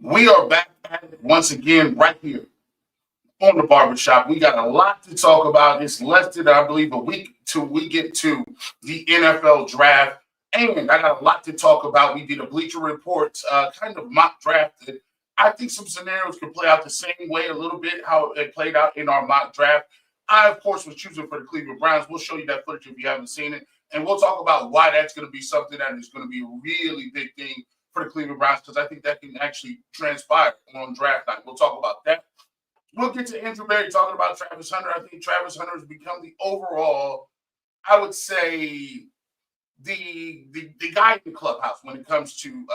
We are back at it once again right here on the barbershop. We got a lot to talk about. It's less than, I believe, a week till we get to the NFL draft. And I got a lot to talk about. We did a Bleacher Report kind of mock draft. I think some scenarios could play out the same way a little bit, how it played out in our mock draft. I, of course, was choosing for the Cleveland Browns. We'll show you that footage if you haven't seen it. And we'll talk about why that's going to be something that is going to be a really big thing for the Cleveland Browns, because I think that can actually transpire on draft night. We'll talk about that. We'll get to Andrew Berry talking about Travis Hunter. I think Travis Hunter has become the overall, I would say, the guy in the clubhouse when it comes to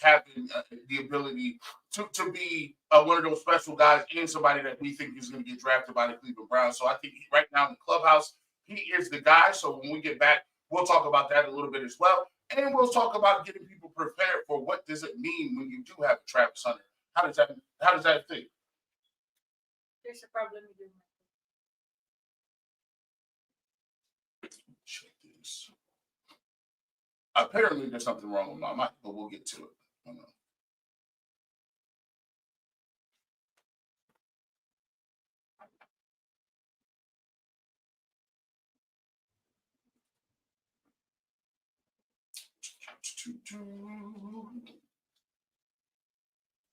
having the ability to be one of those special guys and somebody that we think is going to get drafted by the Cleveland Browns. So I think right now in the clubhouse, he is the guy. So when we get back, we'll talk about that a little bit as well. And we'll talk about getting people prepared for what does it mean when you do have a Travis Hunter. How does that think? There's a problem with your mic. Check this. Apparently, there's something wrong with my mic, but we'll get to it. Hold on.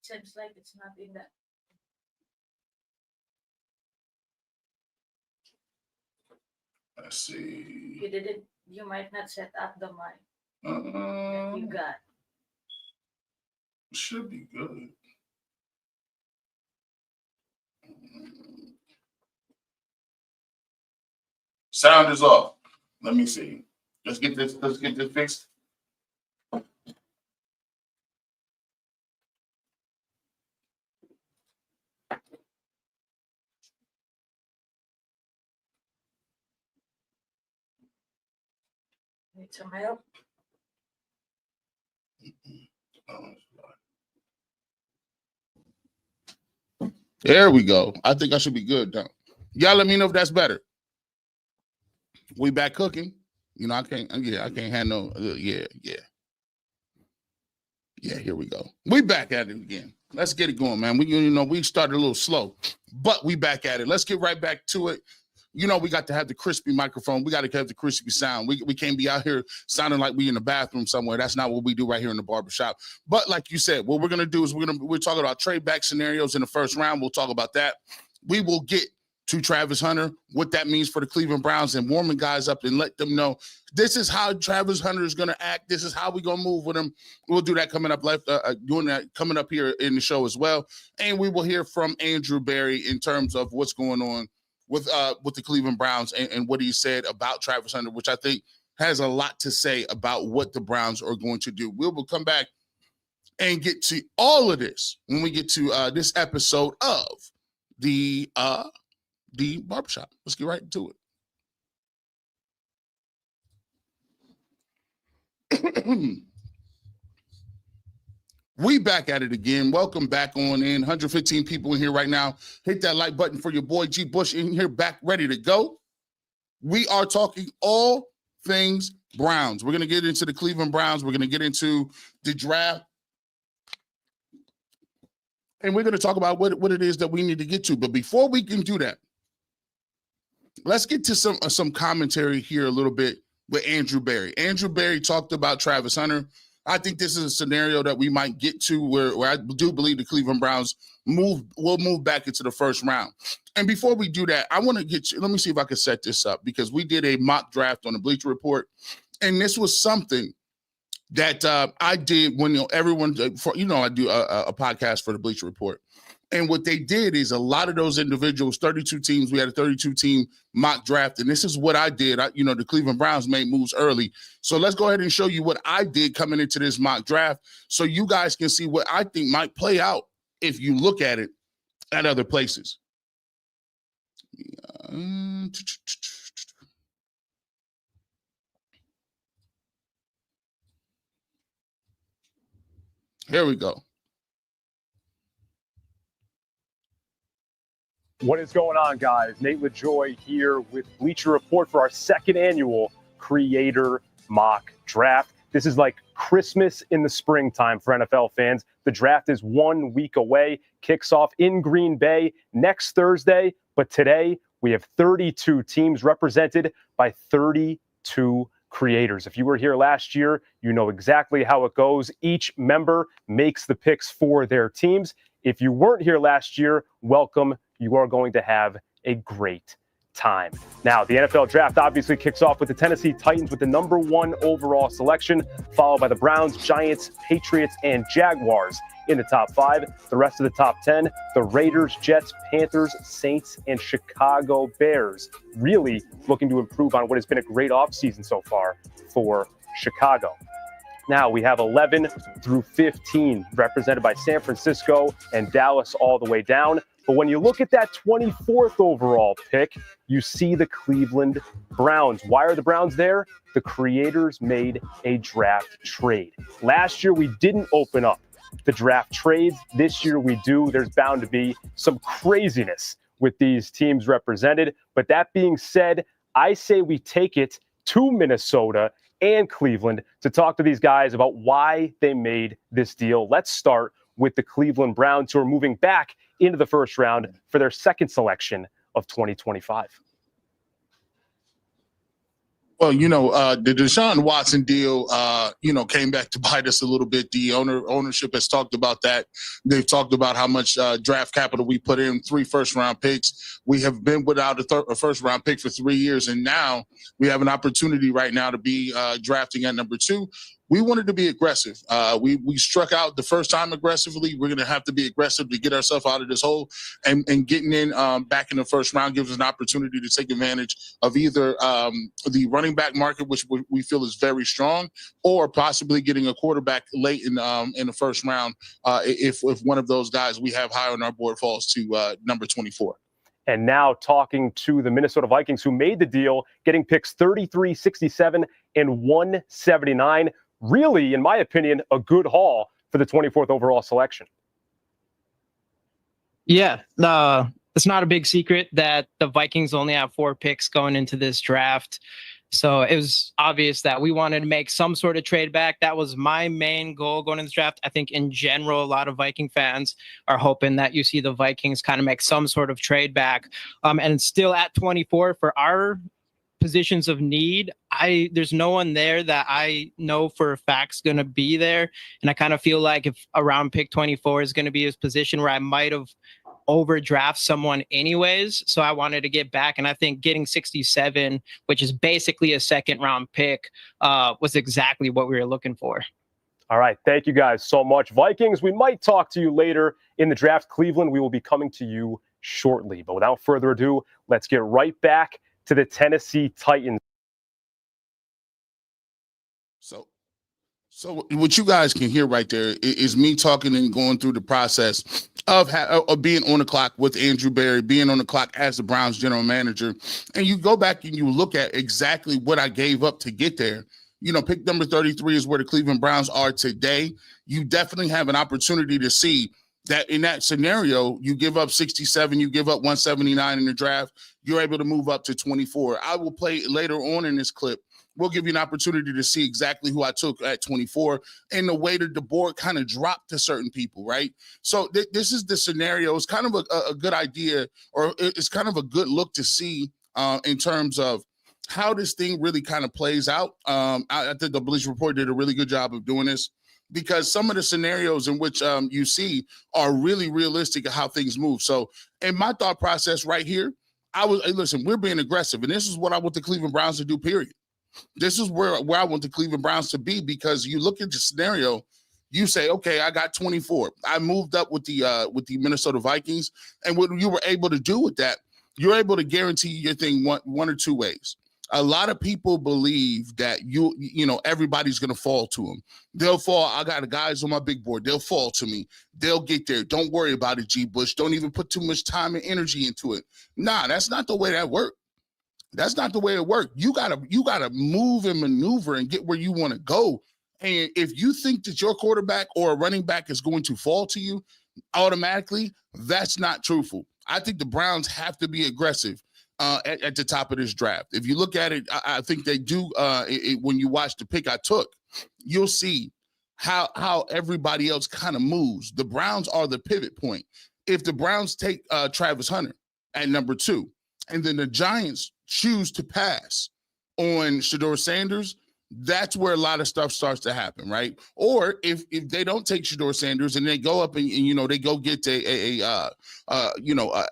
Seems like it's not in that. Let's see. You didn't. You might not set up the mic that you got. Should be good. Sound is off. Let me see. Let's get this fixed. Need some help? There we go. I think I should be good, though. Y'all let me know if that's better. We back cooking. You know, I can't handle. Yeah. Here we go. We back at it again. Let's get it going, man. We started a little slow, but we back at it. Let's get right back to it. You know, we got to have the crispy microphone. We got to have the crispy sound. We can't be out here sounding like we in the bathroom somewhere. That's not what we do right here in the barbershop. But like you said, what we're going to do is we're talking about trade back scenarios in the first round. We'll talk about that. We will get to Travis Hunter, what that means for the Cleveland Browns, and warming guys up and let them know this is how Travis Hunter is going to act. This is how we're going to move with him. We'll do that coming up coming up here in the show as well. And we will hear from Andrew Berry in terms of what's going on with the Cleveland Browns and what he said about Travis Hunter, which I think has a lot to say about what the Browns are going to do. We will come back and get to all of this when we get to this episode of the barbershop. Let's get right into it. We back at it again. Welcome back on in. 115 people in here right now. Hit that like button for your boy G. Bush in here, back ready to go. We are talking all things Browns. We're going to get into the Cleveland Browns. We're going to get into the draft. And we're going to talk about what it is that we need to get to. But before we can do that, let's get to some commentary here a little bit with Andrew Berry. Andrew Berry talked about Travis Hunter. I think this is a scenario that we might get to where I do believe the Cleveland Browns will move back into the first round. And before we do that, I want to get you, let me see if I can set this up, because we did a mock draft on the Bleacher Report. And this was something that I did when everyone, I do a podcast for the Bleacher Report. And what they did is a lot of those individuals, 32 teams, we had a 32-team mock draft. And this is what I did. The Cleveland Browns made moves early. So let's go ahead and show you what I did coming into this mock draft so you guys can see what I think might play out if you look at it at other places. Here we go. What is going on, guys? Nate LaJoy here with Bleacher Report for our second annual Creator Mock Draft. This is like Christmas in the springtime for NFL fans. The draft is 1 week away, kicks off in Green Bay next Thursday. But today, we have 32 teams represented by 32 creators. If you were here last year, you know exactly how it goes. Each member makes the picks for their teams. If you weren't here last year, welcome. You are going to have a great time. Now, the NFL draft obviously kicks off with the Tennessee Titans with the number 1 overall selection, followed by the Browns, Giants, Patriots, and Jaguars in the top 5. The rest of the top 10, the Raiders, Jets, Panthers, Saints, and Chicago Bears. Really looking to improve on what has been a great offseason so far for Chicago. Now we have 11 through 15 represented by San Francisco and Dallas all the way down. But when you look at that 24th overall pick, you see the Cleveland Browns. Why are the Browns there? The creators made a draft trade. Last year, we didn't open up the draft trades. This year we do. There's bound to be some craziness with these teams represented. But that being said, I say we take it to Minnesota and Cleveland to talk to these guys about why they made this deal. Let's start with the Cleveland Browns, who are moving back into the first round for their second selection of 2025. Well, the Deshaun Watson deal, came back to bite us a little bit. The ownership has talked about that. They've talked about how much draft capital we put in, 3 first-round picks. We have been without a first-round pick for 3 years, and now we have an opportunity right now to be drafting at number 2. We wanted to be aggressive. We struck out the first time aggressively. We're going to have to be aggressive to get ourselves out of this hole. And getting in back in the first round gives us an opportunity to take advantage of either the running back market, which we feel is very strong, or possibly getting a quarterback late in the first round if one of those guys we have high on our board falls to number 24. And now talking to the Minnesota Vikings, who made the deal, getting picks 33, 67, and 179. Really, in my opinion, a good haul for the 24th overall selection. Yeah, it's not a big secret that the Vikings only have 4 picks going into this draft. So it was obvious that we wanted to make some sort of trade back. That was my main goal going into the draft. I think in general, a lot of Viking fans are hoping that you see the Vikings kind of make some sort of trade back. And still at 24 for our positions of need, there's no one there that I know for a fact's going to be there. And I kind of feel like if around pick 24 is going to be his position where I might have overdraft someone anyways. So I wanted to get back. And I think getting 67, which is basically a second round pick, was exactly what we were looking for. All right. Thank you guys so much. Vikings, we might talk to you later in the draft. Cleveland, we will be coming to you shortly. But without further ado, let's get right back to the Tennessee Titans. So what you guys can hear right there is me talking and going through the process of being on the clock with Andrew Berry, being on the clock as the Browns general manager. And you go back and you look at exactly what I gave up to get there. Pick number 33 is where the Cleveland Browns are today. You definitely have an opportunity to see that in that scenario, you give up 67, you give up 179 in the draft, you're able to move up to 24. I will play later on in this clip. We'll give you an opportunity to see exactly who I took at 24 and the way that the board kind of dropped to certain people, right? So this is the scenario. It's kind of a good idea, or it's kind of a good look to see in terms of how this thing really kind of plays out. I think the Bleacher Report did a really good job of doing this, because some of the scenarios in which you see are really realistic of how things move. So in my thought process right here, listen, we're being aggressive, and this is what I want the Cleveland Browns to do, period. This is where I want the Cleveland Browns to be, because you look at the scenario, you say, okay, I got 24. I moved up with the Minnesota Vikings, and what you were able to do with that, you're able to guarantee your thing one or two ways. A lot of people believe that everybody's going to fall to them. They'll fall. I got the guys on my big board. They'll fall to me. They'll get there. Don't worry about it, G. Bush. Don't even put too much time and energy into it. Nah, that's not the way that works. That's not the way it works. You gotta move and maneuver and get where you want to go. And if you think that your quarterback or a running back is going to fall to you automatically, that's not truthful. I think the Browns have to be aggressive at the top of this draft. If you look at it, I think they do. When you watch the pick I took, you'll see how everybody else kind of moves. The Browns are the pivot point. If the Browns take Travis Hunter at number 2, and then the Giants choose to pass on Shedeur Sanders, that's where a lot of stuff starts to happen, right? Or if they don't take Shedeur Sanders and they go up and you know, they go get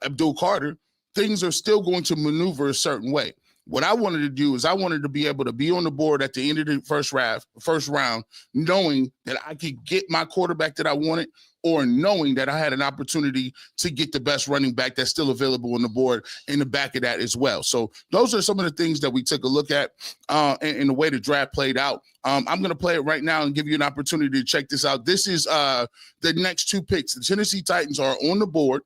Abdul Carter, things are still going to maneuver a certain way. What I wanted to do is I wanted to be able to be on the board at the end of the first round, knowing that I could get my quarterback that I wanted, or knowing that I had an opportunity to get the best running back that's still available on the board in the back of that as well. So those are some of the things that we took a look at in the way the draft played out. I'm going to play it right now and give you an opportunity to check this out. This is the next 2 picks. The Tennessee Titans are on the board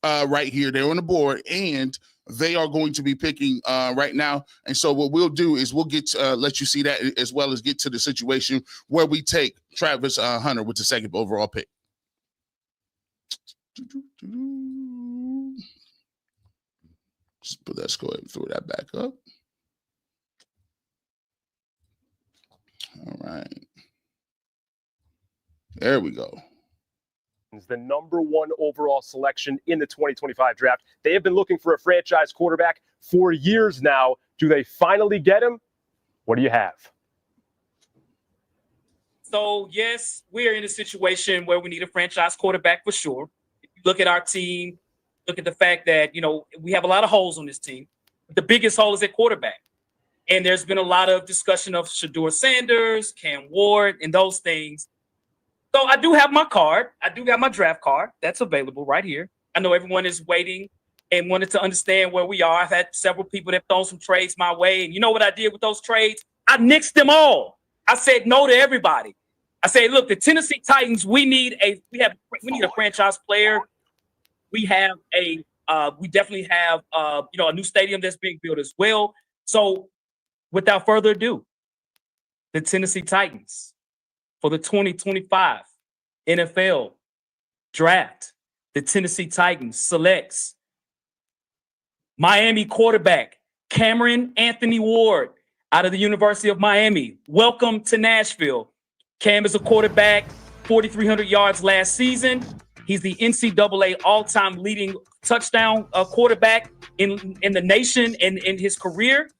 right here. They're on the board, and they are going to be picking right now. And so what we'll do is we'll get let you see that, as well as get to the situation where we take Travis Hunter with the 2nd overall pick. Let's go ahead and throw that back up. All right. There we go. The number 1 overall selection in the 2025 draft. They have been looking for a franchise quarterback for years now. Do they finally get him? What do you have? So, yes, we're in a situation where we need a franchise quarterback for sure. If you look at our team, look at the fact that, you know, we have a lot of holes on this team. The biggest hole is at quarterback. And there's been a lot of discussion of Shedeur Sanders, Cam Ward, and those things. So I do have my card. I do got my draft card. That's available right here. I know everyone is waiting and wanted to understand where we are. I've had several people that thrown some trades my way. And you know what I did with those trades? I nixed them all. I said no to everybody. I said, look, the Tennessee Titans, we need a franchise player. We definitely have a new stadium that's being built as well. So without further ado, the Tennessee Titans, for the 2025 NFL draft, the Tennessee Titans selects Miami quarterback Cameron Anthony Ward out of the University of Miami. Welcome to Nashville. Cam is a quarterback, 4,300 yards last season. He's the NCAA all-time leading touchdown quarterback in the nation and in his career.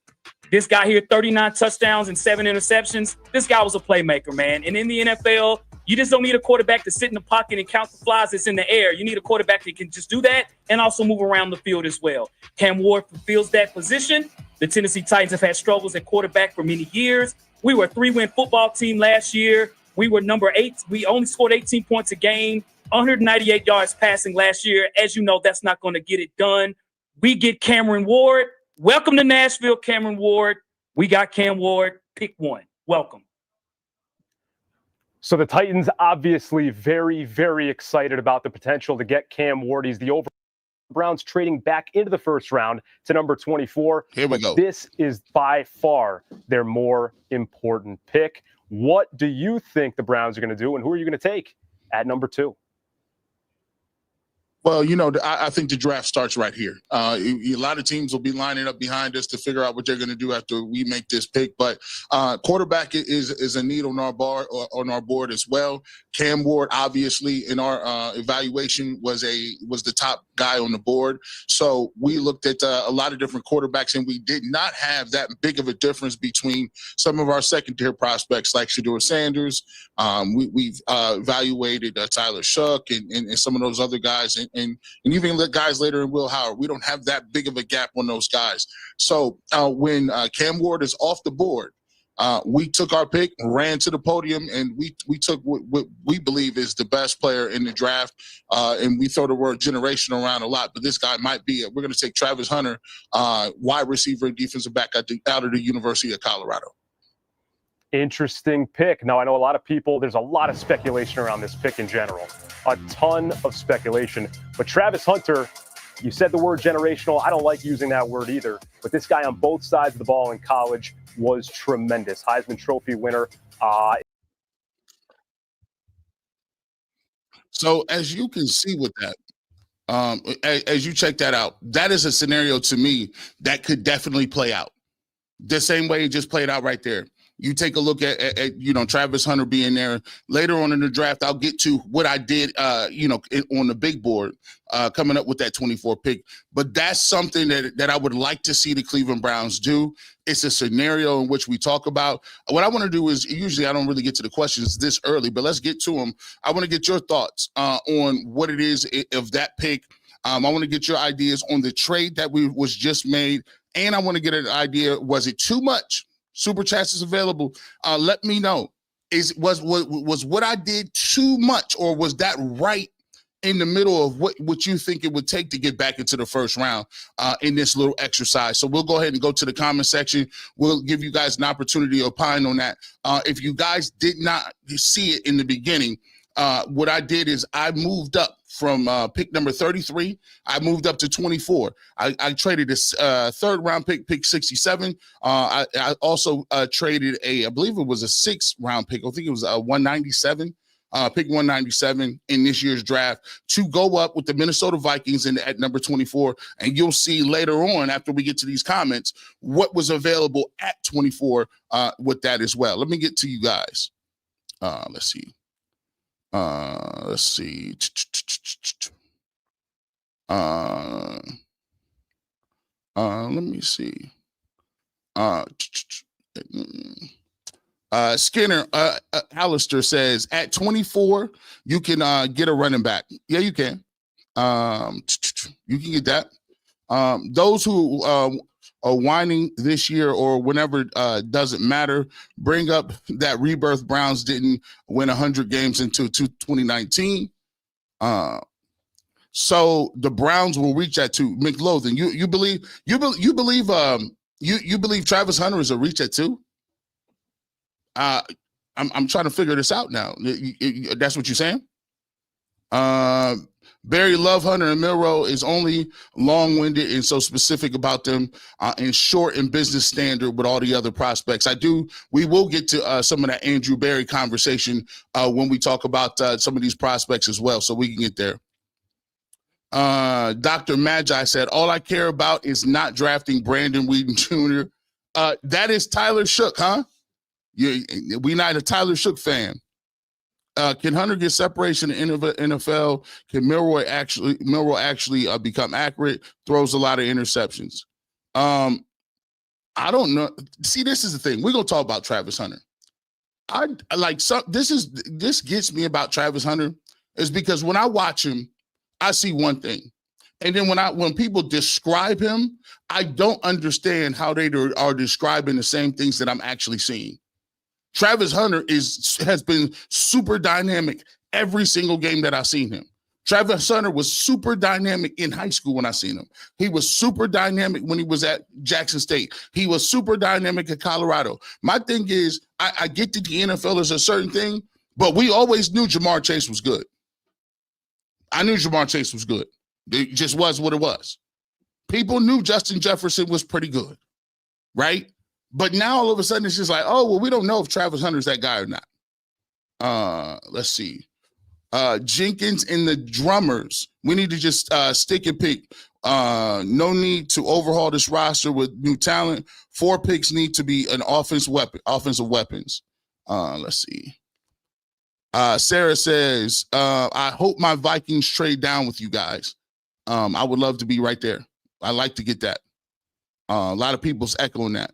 This guy here, 39 touchdowns and 7 interceptions. This guy was a playmaker, man. And in the NFL, you just don't need a quarterback to sit in the pocket and count the flies that's in the air. You need a quarterback that can just do that and also move around the field as well. Cam Ward fulfills that position. The Tennessee Titans have had struggles at quarterback for many years. We were a 3-win football team last year. We were number 8. We only scored 18 points a game, 198 yards passing last year. As you know, that's not going to get it done. We get Cameron Ward. Welcome to Nashville, Cameron Ward. We got Cam Ward. Pick 1. Welcome. So the Titans obviously very, very excited about the potential to get Cam Ward. He's the over. Browns trading back into the first round to number 24. Here we go. This is by far their more important pick. What do you think the Browns are going to do, and who are you going to take at number 2? Well, I think the draft starts right here. A lot of teams will be lining up behind us to figure out what they're going to do after we make this pick. But quarterback is a need on our board as well. Cam Ward, obviously, in our evaluation, was the top guy on the board. So we looked at a lot of different quarterbacks, and we did not have that big of a difference between some of our second-tier prospects like Shedeur Sanders. We've evaluated Tyler Shuck and some of those other guys, and even the guys later in Will Howard. We don't have that big of a gap on those guys. So when Cam Ward is off the board, we took our pick, ran to the podium, and we took what we believe is the best player in the draft. And we throw the word generation around a lot, but this guy might be it. We're going to take Travis Hunter, wide receiver and defensive back out of the University of Colorado. Interesting pick. Now, I know there's a lot of speculation around this pick in general, a ton of speculation. But Travis Hunter, you said the word generational. I don't like using that word either. But this guy on both sides of the ball in college was tremendous. Heisman Trophy winner. So as you can see with that, as you check that out, that is a scenario to me that could definitely play out the same way it just played out right there. You take a look at Travis Hunter being there. Later on in the draft, I'll get to what I did, on the big board, coming up with that 24 pick. But that's something that I would like to see the Cleveland Browns do. It's a scenario in which we talk about. What I want to do is, usually I don't really get to the questions this early, but let's get to them. I want to get your thoughts on what it is of that pick. I want to get your ideas on the trade that was just made. And I want to get an idea, was it too much? Super chats is available. Let me know. Was what I did too much, or was that right in the middle of what you think it would take to get back into the first round in this little exercise? So we'll go ahead and go to the comment section. We'll give you guys an opportunity to opine on that. If you guys did not see it in the beginning, what I did is I moved up from pick number 33. I moved up to 24. I traded a third round pick 67. I also traded I believe it was a 6th round pick. I think it was a 197. Pick 197 in this year's draft to go up with the Minnesota Vikings at number 24. And you'll see later on, after we get to these comments, what was available at 24 with that as well. Let me get to you guys. Let's see. Let me see. Skinner, Alistair says at 24, you can get a running back. Yeah, you can. You can get that. Those who are whining this year or whenever doesn't matter, bring up that Rebirth Browns didn't win 100 games until 2019. So the Browns will reach that to McLaughlin. You believe Travis Hunter is a reach at 2? I'm trying to figure this out now. That's what you're saying? Barry Love, Hunter, and Milroe is only long-winded and so specific about them and short and business standard with all the other prospects. We will get to some of that Andrew Barry conversation when we talk about some of these prospects as well, so we can get there. Dr. Magi said, all I care about is not drafting Brandon Whedon Jr. That is Tyler Shook, huh? We not a Tyler Shook fan. Can Hunter get separation in NFL? Can Milroe actually become accurate? Throws a lot of interceptions. I don't know. See, this is the thing. We're gonna talk about Travis Hunter. This gets me about Travis Hunter is because when I watch him, I see one thing, and then when people describe him, I don't understand how they are describing the same things that I'm actually seeing. Travis Hunter has been super dynamic every single game that I've seen him. Travis Hunter was super dynamic in high school when I seen him. He was super dynamic when he was at Jackson State. He was super dynamic at Colorado. My thing is, I get that the NFL is a certain thing, but we always knew Jamar Chase was good. I knew Jamar Chase was good. It just was what it was. People knew Justin Jefferson was pretty good, right? But now all of a sudden it's just like, oh, well, we don't know if Travis Hunter's that guy or not. Let's see. Jenkins and the Drummers. We need to just stick and pick. No need to overhaul this roster with new talent. 4 picks need to be an offensive weapons. Let's see. Sarah says, I hope my Vikings trade down with you guys. I would love to be right there. I like to get that. A lot of people's echoing that.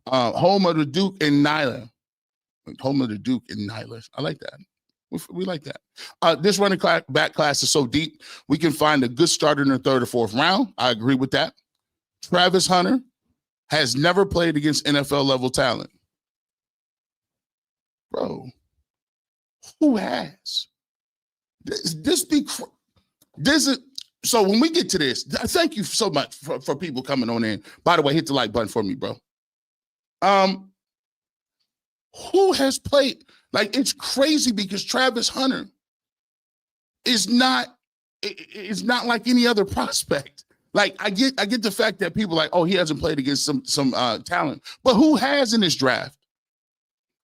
Home of the Duke and Nyla. Home of the Duke and Nyla. I like that. We like that. This running back class is so deep, we can find a good starter in the 3rd or 4th round. I agree with that. Travis Hunter has never played against NFL level talent. Bro, who has? So when we get to this, thank you so much for people coming on in. By the way, hit the like button for me, bro. Who has played? Like, it's crazy because Travis Hunter is not like any other prospect. Like, I get the fact that people are like, oh, he hasn't played against some talent, but who has in this draft?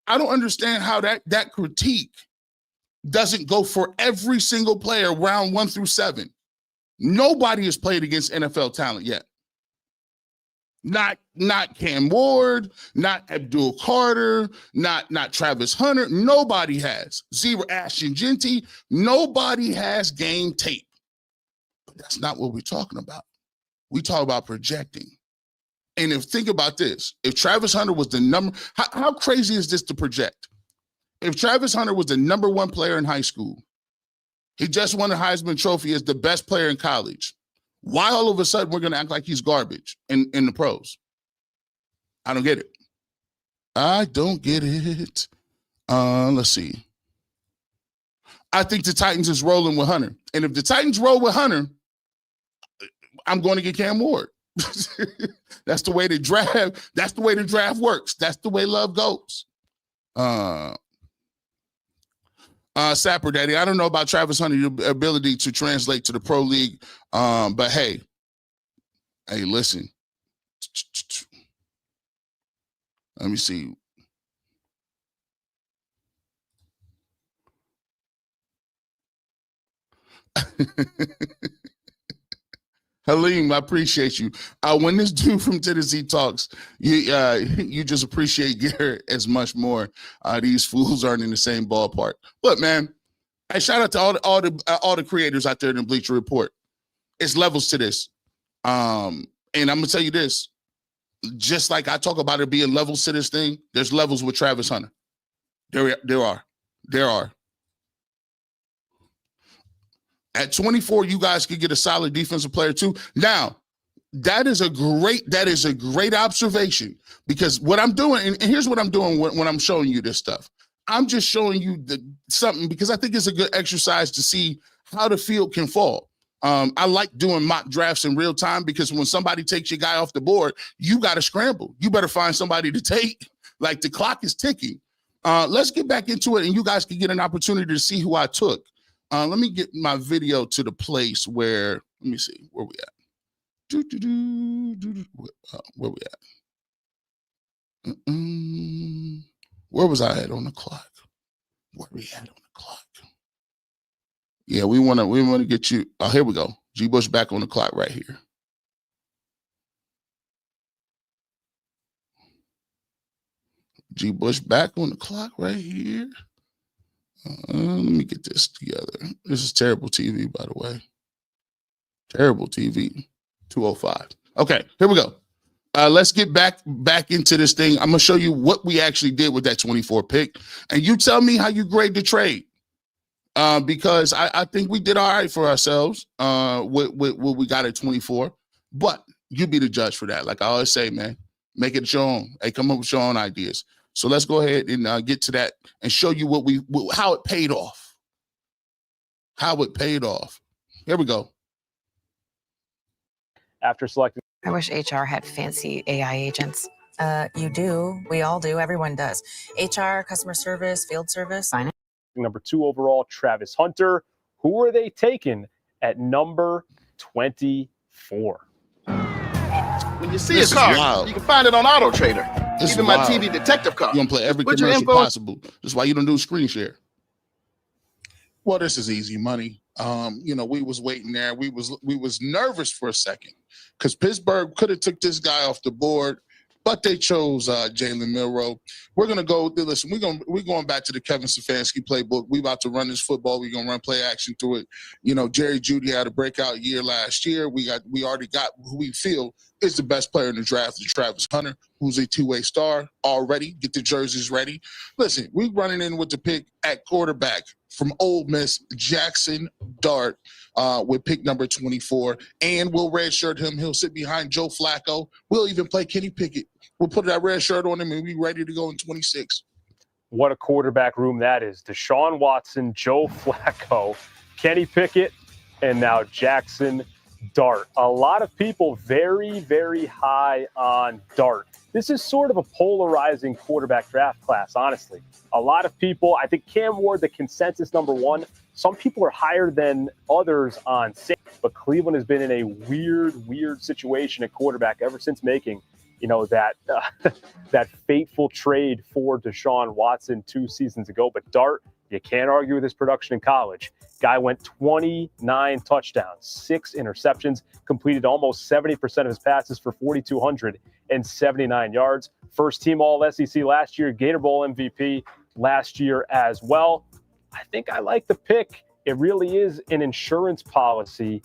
I don't understand how that critique doesn't go for every single player round 1 through 7. Nobody has played against NFL talent yet. Not Cam Ward, not Abdul Carter, not Travis Hunter. Nobody has. Zero Ashton Genty. Nobody has game tape. But that's not what we're talking about. We talk about projecting. And think about this. If Travis Hunter was the number, how crazy is this to project? If Travis Hunter was the number one player in high school, he just won the Heisman Trophy as the best player in college, why all of a sudden we're going to act like he's garbage in the pros? I don't get it. I don't get it. Let's see. I think the Titans is rolling with Hunter. And if the Titans roll with Hunter, I'm going to get Cam Ward. That's the way the draft works. That's the way love goes. Sapper Daddy, I don't know about Travis Hunter, your ability to translate to the pro league. But hey, listen. Let me see. Halim, I appreciate you. When this dude from Tennessee talks, you just appreciate Garrett as much more. These fools aren't in the same ballpark. Look, man, hey, shout out to all the creators out there in the Bleacher Report. It's levels to this. And I'm gonna tell you this: just like I talk about it being levels to this thing, there's levels with Travis Hunter. There are. At 24, you guys could get a solid defensive player too. Now, that is a great observation, because what I'm doing, and here's what I'm doing when I'm showing you this stuff. I'm just showing you something because I think it's a good exercise to see how the field can fall. I like doing mock drafts in real time, because when somebody takes your guy off the board, you got to scramble. You better find somebody to take. Like, the clock is ticking. Let's get back into it, and you guys can get an opportunity to see who I took. Let me get my video to the place where, let me see, where we at? Where we at? Where was I at on the clock? Where we at on the clock? Yeah, we want to get you. Oh, here we go. G. Bush back on the clock right here. G. Bush back on the clock right here. Let me get this together. This is terrible TV, by the way. Terrible TV. 205. Okay, here we go. Let's get back into this thing. I'm gonna show you what we actually did with that 24 pick, and you tell me how you grade the trade. Because I think we did all right for ourselves with what we got at 24. But you be the judge for that. Like I always say, man, make it your own. Hey, come up with your own ideas. So let's go ahead and get to that and show you how it paid off. How it paid off. Here we go. After selecting. I wish HR had fancy AI agents. You do. We all do. Everyone does. HR, customer service, field service. Finance. Number 2 overall, Travis Hunter. Who are they taking at number 24? When you see a car, you can find it on Auto Trader. Even my TV detective car. You're going to play every commercial possible. That's why you don't do screen share. Well, this is easy money. We was waiting there. We was nervous for a second because Pittsburgh could have took this guy off the board, but they chose Jalen Milroe. We're gonna go. Listen, we're going back to the Kevin Stefanski playbook. We about to run this football. We're gonna run play action through it. Jerry Jeudy had a breakout year last year. We already got who we feel is the best player in the draft, Travis Hunter, who's a two-way star already. Get the jerseys ready. Listen, we're running in with the pick at quarterback from Ole Miss, Jackson Dart, with pick number 24. And we'll redshirt him. He'll sit behind Joe Flacco. We'll even play Kenny Pickett. We'll put that red shirt on him and be ready to go in 26. What a quarterback room that is. Deshaun Watson, Joe Flacco, Kenny Pickett, and now Jackson Dart. A lot of people very, very high on Dart. This is sort of a polarizing quarterback draft class, honestly. A lot of people, I think Cam Ward, the consensus number 1. Some people are higher than others on Sam, but Cleveland has been in a weird situation at quarterback ever since making, that fateful trade for Deshaun Watson 2 seasons ago. But Dart, You can't argue with his production in college. Guy went 29 touchdowns, 6 interceptions, completed almost 70% of his passes for 4,279 yards. First team All-SEC last year, Gator Bowl MVP last year as well. I think I like the pick. It really is an insurance policy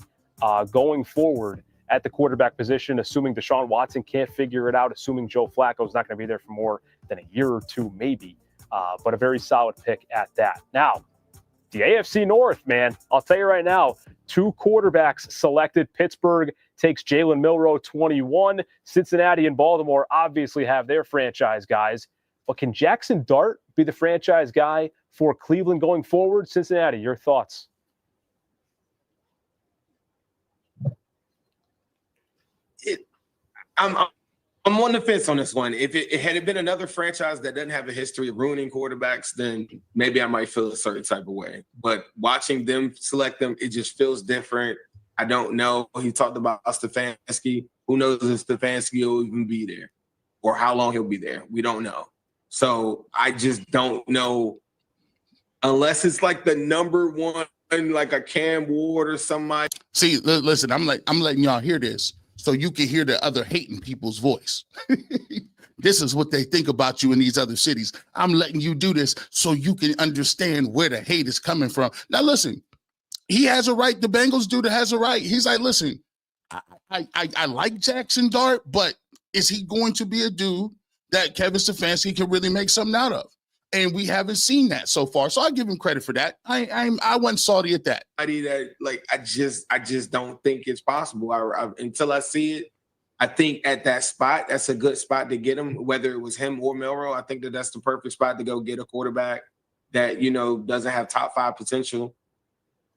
going forward at the quarterback position, assuming Deshaun Watson can't figure it out, assuming Joe Flacco is not going to be there for more than a year or two, maybe. But a very solid pick at that. Now, the AFC North, man, I'll tell you right now, 2 quarterbacks selected. Pittsburgh takes Jalen Milroe, 21. Cincinnati and Baltimore obviously have their franchise guys. But can Jackson Dart be the franchise guy for Cleveland going forward? Cincinnati, your thoughts? I'm on the fence on this one. If it had it been another franchise that doesn't have a history of ruining quarterbacks, then maybe I might feel a certain type of way. But watching them select them, it just feels different. I don't know. He talked about Stefanski. Who knows if Stefanski will even be there or how long he'll be there? We don't know. So I just don't know unless it's like the number one, like a Cam Ward or somebody. See, listen, I'm letting y'all hear this so you can hear the other hating people's voice. This is what they think about you in these other cities. I'm letting you do this so you can understand where the hate is coming from. Now, listen, he has a right. The Bengals dude has a right. He's like, listen, I like Jackson Dart, but is he going to be a dude that Kevin Stefanski can really make something out of? And we haven't seen that so far. So I give him credit for that. I went salty at that. I just don't think it's possible. Until I see it, I think at that spot, that's a good spot to get him, whether it was him or Milroe. I think that's the perfect spot to go get a quarterback that, doesn't have top 5 potential.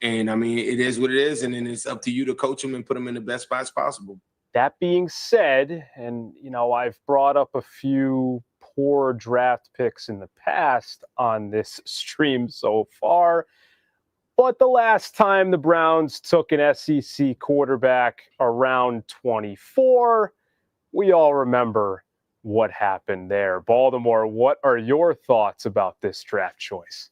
And I mean, it is what it is. And then it's up to you to coach him and put him in the best spots possible. That being said, and, I've brought up a few poor draft picks in the past on this stream so far. But the last time the Browns took an SEC quarterback around 24, we all remember what happened there. Baltimore, what are your thoughts about this draft choice?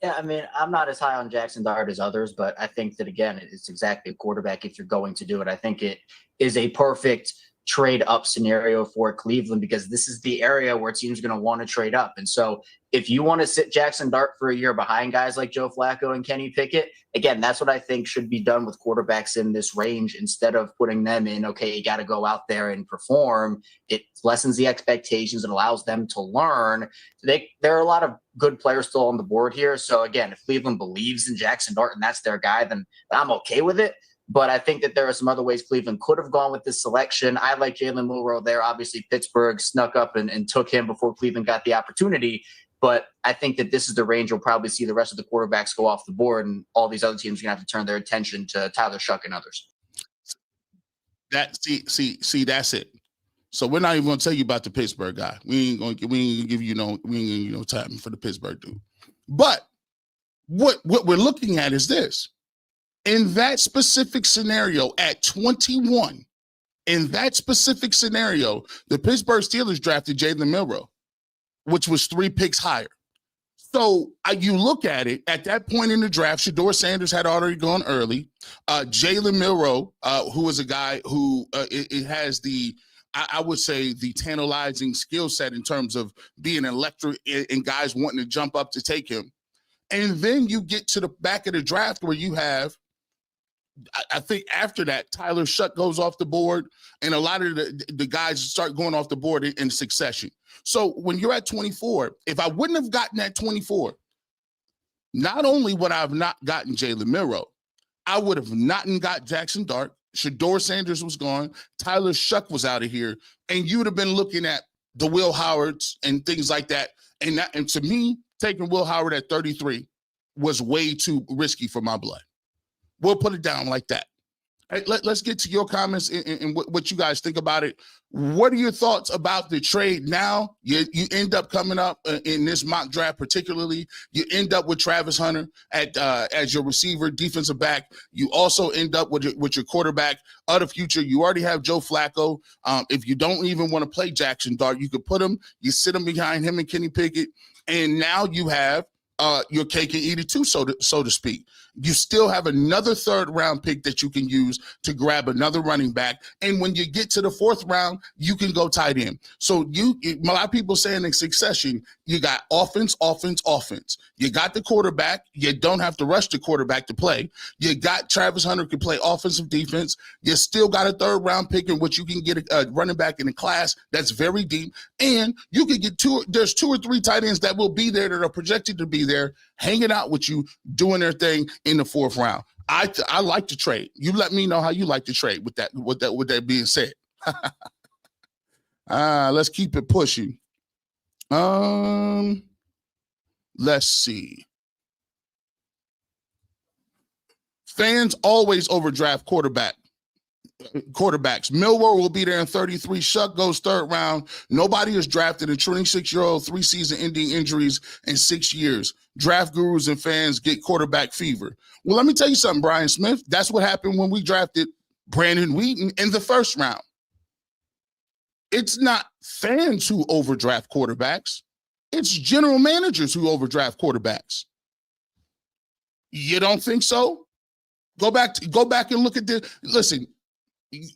Yeah, I mean, I'm not as high on Jackson Dart as others, but I think that, again, it's exactly a quarterback if you're going to do it. I think it is a perfect trade up scenario for Cleveland because this is the area where teams are going to want to trade up. And so if you want to sit Jackson Dart for a year behind guys like Joe Flacco and Kenny Pickett, again, that's what I think should be done with quarterbacks in this range instead of putting them in, okay, you got to go out there and perform. It lessens the expectations and allows them to learn. There are a lot of good players still on the board here. So again, if Cleveland believes in Jackson Dart and that's their guy, then I'm okay with it. But I think that there are some other ways Cleveland could have gone with this selection. I like Jalen Milroe there. Obviously, Pittsburgh snuck up and took him before Cleveland got the opportunity. But I think that this is the range we'll probably see the rest of the quarterbacks go off the board, and all these other teams are going to have to turn their attention to Tyler Shuck and others. See, that's it. So we're not even going to tell you about the Pittsburgh guy. We ain't going to give you no time for the Pittsburgh dude. But what we're looking at is this. In that specific scenario at 21, in that specific scenario, the Pittsburgh Steelers drafted Jalen Milroe, which was 3 picks higher. So you look at it, at that point in the draft, Shedeur Sanders had already gone early. Jalen Milroe, who is a guy who it has I would say, the tantalizing skill set in terms of being electric and guys wanting to jump up to take him. And then you get to the back of the draft where you have, I think after that, Tyler Shuck goes off the board, and a lot of the guys start going off the board in succession. So when you're at 24, if I wouldn't have gotten at 24, not only would I have not gotten Jalen Milroe, I would have not got Jackson Dart. Shedeur Sanders was gone. Tyler Shuck was out of here. And you would have been looking at the Will Howards and things like that. And to me, taking Will Howard at 33 was way too risky for my blood. We'll put it down like that. Hey, let's get to your comments and what you guys think about it. What are your thoughts about the trade now? You end up coming up in this mock draft, particularly. You end up with Travis Hunter as your receiver, defensive back. You also end up with your quarterback of the future. You already have Joe Flacco. If you don't even want to play Jackson Dart, you could put him. You sit him behind him and Kenny Pickett, and now you have your cake and eat it too, so to speak. You still have another third-round pick that you can use to grab another running back. And when you get to the fourth round, you can go tight end. So a lot of people saying in succession, you got offense, offense, offense. You got the quarterback. You don't have to rush the quarterback to play. You got Travis Hunter can play offensive defense. You still got a third-round pick in which you can get a running back in a class that's very deep. And you can get there's 2 or 3 tight ends that will be there that are projected to be there, hanging out with you, doing their thing in the fourth round. I like to trade. You let me know how you like to trade with that being said. Let's keep it pushing. Let's see. Fans always overdraft quarterbacks. Millwall will be there in 33. Shuck goes third round. Nobody is drafted a 26-year-old, 3 season-ending injuries in 6 years. Draft gurus and fans get quarterback fever. Well, let me tell you something, Brian Smith. That's what happened when we drafted Brandon Wheaton in the first round. It's not fans who overdraft quarterbacks. It's general managers who overdraft quarterbacks. You don't think so? Go back and look at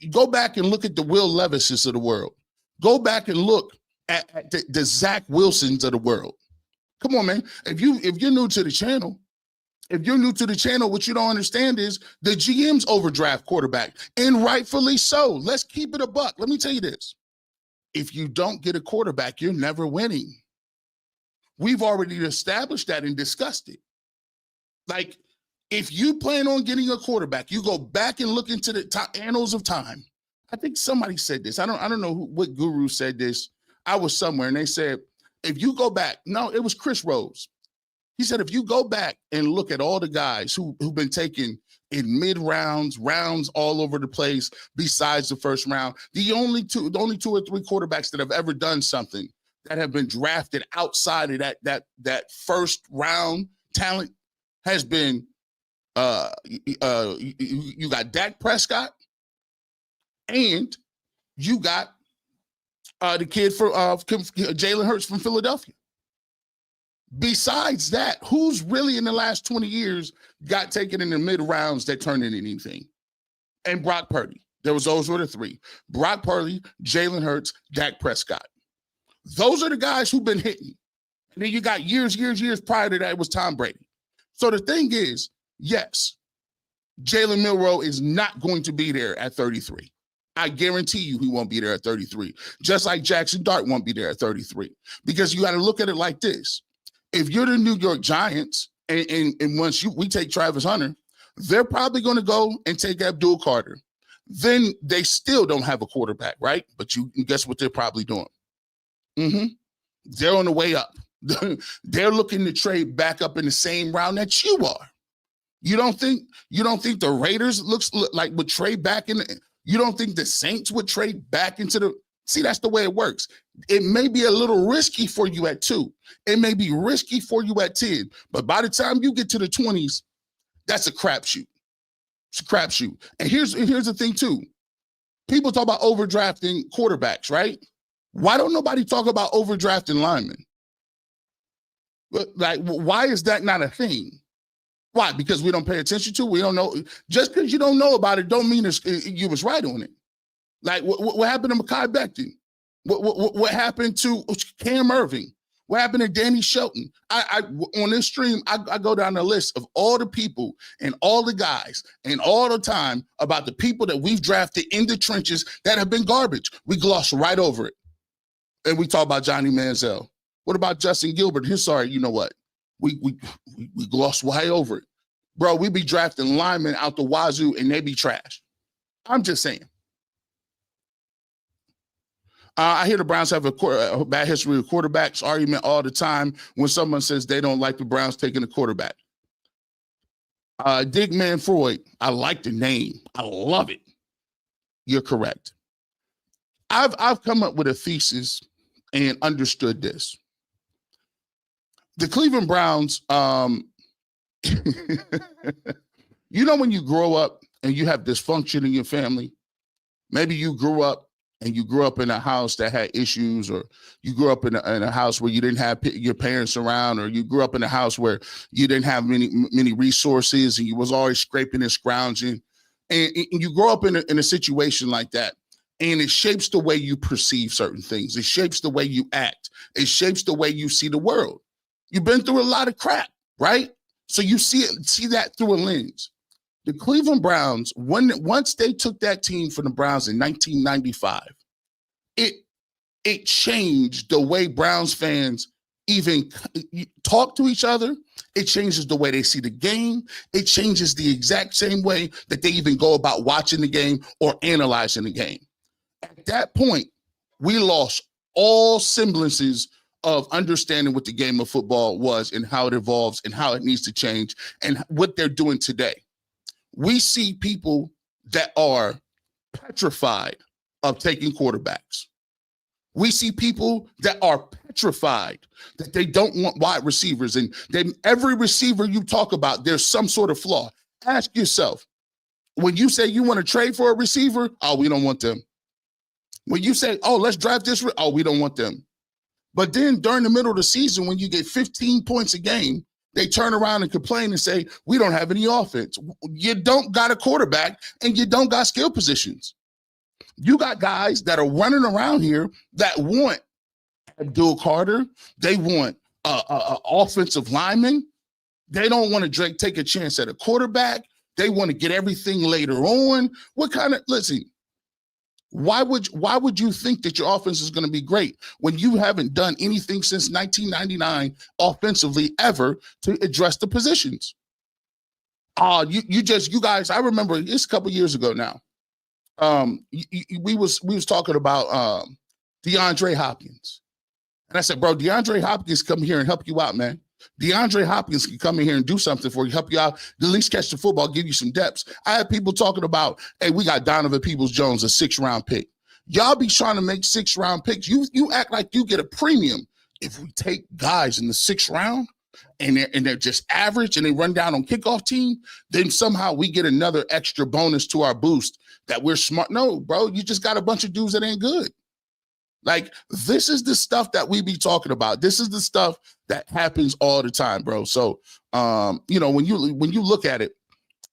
go back and look at the Will Levises of the world. Go back and look at the Zach Wilsons of the world. Come on, man. If you're new to the channel, what you don't understand is the GMs overdraft quarterback, and rightfully so. Let's keep it a buck. Let me tell you this. If you don't get a quarterback, you're never winning. We've already established that and discussed it. Like, if you plan on getting a quarterback, you go back and look into the annals of time. I think somebody said this. I don't know what guru said this. I was somewhere and they said, if you go back, no, it was Chris Rose. He said, if you go back and look at all the guys who've been taken in mid-rounds, rounds all over the place, besides the first round, the only 2 or 3 quarterbacks that have ever done something that have been drafted outside of that first round talent has been you got Dak Prescott and you got the kid for Jalen Hurts from Philadelphia. Besides that, who's really in the last 20 years got taken in the mid rounds that turned into anything? And Brock Purdy. Those were the 3. Brock Purdy, Jalen Hurts, Dak Prescott. Those are the guys who've been hitting. And then you got years prior to that, it was Tom Brady. So the thing is, yes, Jalen Milroe is not going to be there at 33. I guarantee you he won't be there at 33. Just like Jackson Dart won't be there at 33. Because you got to look at it like this. If you're the New York Giants, and once we take Travis Hunter, they're probably going to go and take Abdul Carter. Then they still don't have a quarterback, right? But you guess what they're probably doing? They're on the way up. They're looking to trade back up in the same round that you are. You don't think the Raiders would trade back in? You don't think the Saints would trade back into the? See, that's the way it works. It may be a little risky for you at 2. It may be risky for you at 10. But by the time you get to the 20s, that's a crapshoot. It's a crapshoot. And here's the thing too. People talk about overdrafting quarterbacks, right? Why don't nobody talk about overdrafting linemen? Like, why is that not a thing? Why? Because we don't pay attention to it? We don't know. Just because you don't know about it don't mean you was right on it. Like, what happened to Mekhi Becton? What happened to Cam Irving? What happened to Danny Shelton? On this stream, I go down the list of all the people and all the guys and all the time about the people that we've drafted in the trenches that have been garbage. We gloss right over it. And we talk about Johnny Manziel. What about Justin Gilbert? Sorry, you know what? We gloss right over it. Bro, we be drafting linemen out the wazoo and they be trash. I'm just saying. I hear the Browns have a bad history of quarterbacks argument all the time when someone says they don't like the Browns taking a quarterback. Dig Man Freud, I like the name. I love it. You're correct. I've come up with a thesis and understood this. The Cleveland Browns, you know, when you grow up and you have dysfunction in your family, maybe you grew up in a house that had issues, or you grew up in a house where you didn't have your parents around, or you grew up in a house where you didn't have many resources and you was always scraping and scrounging. And you grow up in a situation like that, and it shapes the way you perceive certain things. It shapes the way you act. It shapes the way you see the world. You've been through a lot of crap, right? So you see that through a lens. The Cleveland Browns, once they took that team from the Browns in 1995, it changed the way Browns fans even talk to each other. It changes the way they see the game. It changes the exact same way that they even go about watching the game or analyzing the game. At that point, we lost all semblances of understanding what the game of football was and how it evolves and how it needs to change and what they're doing today. We see people that are petrified of taking quarterbacks. We see people that are petrified that they don't want wide receivers. And then every receiver you talk about, there's some sort of flaw. Ask yourself, when you say you want to trade for a receiver, oh, we don't want them. When you say, oh, let's draft this, oh, we don't want them. But then during the middle of the season, when you get 15 points a game, they turn around and complain and say, we don't have any offense. You don't got a quarterback and you don't got skill positions. You got guys that are running around here that want Abdul Carter. They want a offensive lineman. They don't want to take a chance at a quarterback. They want to get everything later on. Listen, why would you think that your offense is going to be great when you haven't done anything since 1999 offensively ever to address the positions? You guys, I remember it's a couple years ago now. We was talking about DeAndre Hopkins. And I said, bro, DeAndre Hopkins come here and help you out, man. DeAndre Hopkins can come in here and do something for you, help you out, at least catch the football, give you some depths. I had people talking about, hey, we got Donovan Peoples-Jones, a 6th-round pick. Y'all be trying to make 6th-round picks. You act like you get a premium. If we take guys in the 6th round and they're just average and they run down on kickoff team, then somehow we get another extra bonus to our boost that we're smart. No, bro, you just got a bunch of dudes that ain't good. Like, this is the stuff that we be talking about. This is the stuff that happens all the time, bro. So, when you look at it,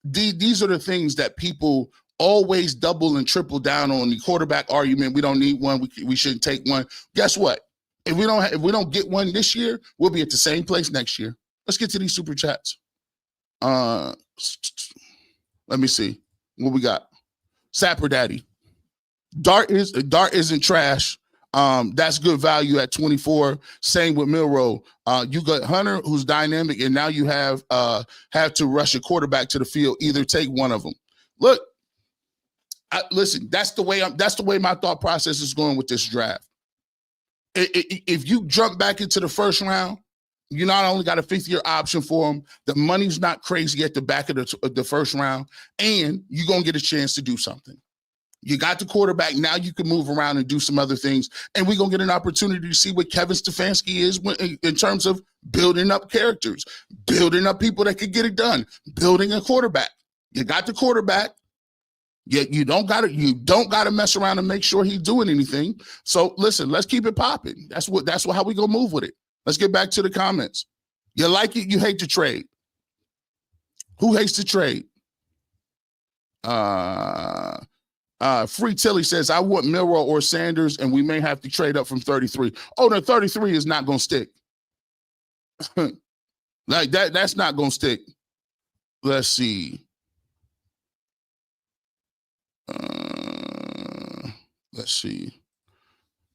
these are the things that people always double and triple down on. The quarterback argument, we don't need one. We shouldn't take one. Guess what? If we don't get one this year, we'll be at the same place next year. Let's get to these super chats. Let me see what we got. Sapper Daddy. Dart isn't trash. That's good value at 24. Same with Milroe. You got Hunter, who's dynamic, and now you have to rush a quarterback to the field. Either take one of them. Look, listen. That's the way my thought process is going with this draft. If you jump back into the 1st round, you not only got a 5th-year option for him, the money's not crazy at the back of the 1st round, and you're gonna get a chance to do something. You got the quarterback. Now you can move around and do some other things. And we're going to get an opportunity to see what Kevin Stefanski is in terms of building up characters, building up people that could get it done, building a quarterback. You got the quarterback. Yet you don't got to mess around and make sure he's doing anything. So listen, let's keep it popping. That's how we going to move with it. Let's get back to the comments. You like it, you hate the trade. Who hates the trade? Free Tilly says, I want Milroe or Sanders, and we may have to trade up from 33. Oh, no, 33 is not going to stick. Like that's not going to stick. Let's see. Let's see.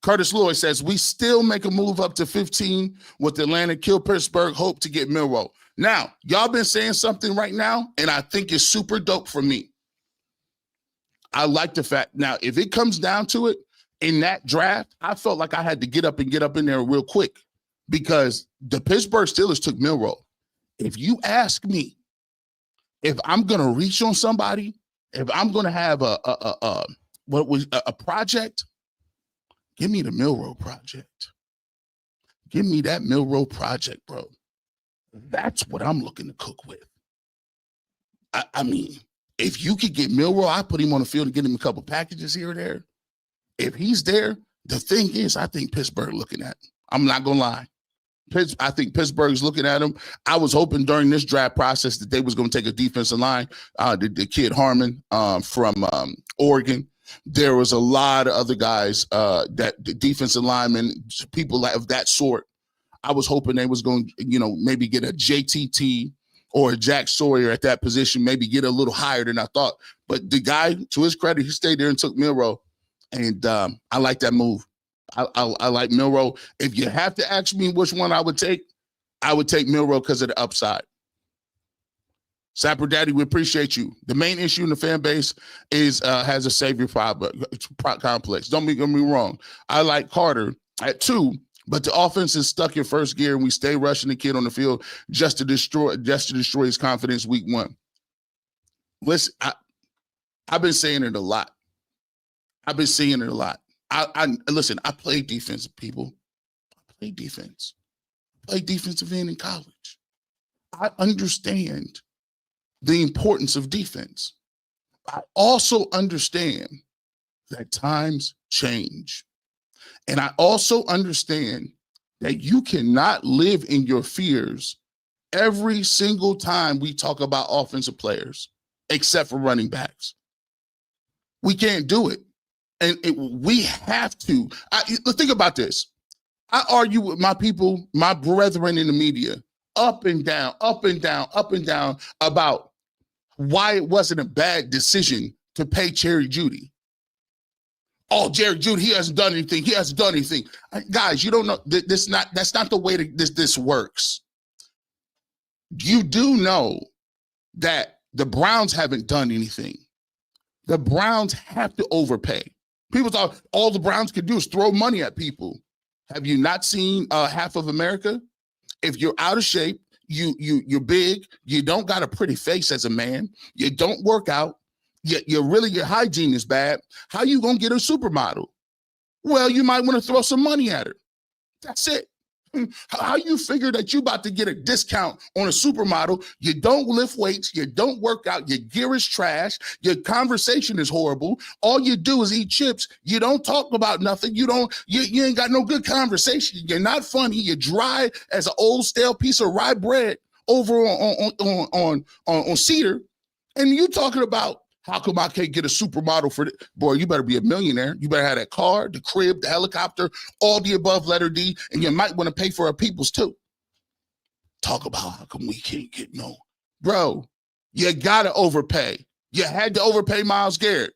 Curtis Lloyd says, we still make a move up to 15 with Atlanta, kill Pittsburgh, hope to get Milroe. Now, y'all been saying something right now, and I think it's super dope for me. I like the fact, now, if it comes down to it, in that draft, I felt like I had to get up in there real quick because the Pittsburgh Steelers took Milroe. If you ask me, if I'm gonna reach on somebody, if I'm gonna have a project, give me the Milroe project. Give me that Milroe project, bro. That's what I'm looking to cook with. I mean, if you could get Milroe, I put him on the field and get him a couple packages here or there. If he's there, the thing is, I think Pittsburgh looking at him. I'm not gonna lie. I think Pittsburgh's looking at him. I was hoping during this draft process that they was going to take a defensive line, the kid Harmon from Oregon. There was a lot of other guys, that the defensive linemen, people of that sort. I was hoping they was going to, maybe get a JTT or a Jack Sawyer at that position, maybe get a little higher than I thought. But the guy, to his credit, he stayed there and took Milroe, and I like that move. I like Milroe. If you have to ask me which one I would take Milroe because of the upside. Sapper Daddy, we appreciate you. The main issue in the fan base is has a savior complex. Don't get me wrong. I like Carter at 2, but the offense is stuck in first gear, and we stay rushing the kid on the field just to destroy his confidence week 1. Listen, I've been saying it a lot. Listen, I play defense, people. I play defense. I played defensive end in college. I understand the importance of defense. I also understand that times change. And I also understand that you cannot live in your fears every single time we talk about offensive players, except for running backs. We can't do it. And we have to. Think about this. I argue with my people, my brethren in the media, up and down about why it wasn't a bad decision to pay Jerry Jeudy. Oh, Jerry Jeudy, he hasn't done anything. Guys, you don't know. That's not the way this works. You do know that the Browns haven't done anything. The Browns have to overpay. People thought all the Browns could do is throw money at people. Have you not seen half of America? If you're out of shape, you're big, you don't got a pretty face as a man, you don't work out, your hygiene is bad, how you gonna get a supermodel? Well, you might want to throw some money at her. That's it. How you figure that you about to get a discount on a supermodel? You don't lift weights, you don't work out, your gear is trash, your conversation is horrible. All you do is eat chips. You don't talk about nothing. You ain't got no good conversation. You're not funny. You're dry as an old stale piece of rye bread over on Cedar. And you talking about how come I can't get a supermodel for this? Boy, you better be a millionaire. You better have that car, the crib, the helicopter, all the above, letter D, and you might want to pay for our peoples too. Talk about how come we can't get no. Bro, you got to overpay. You had to overpay Myles Garrett.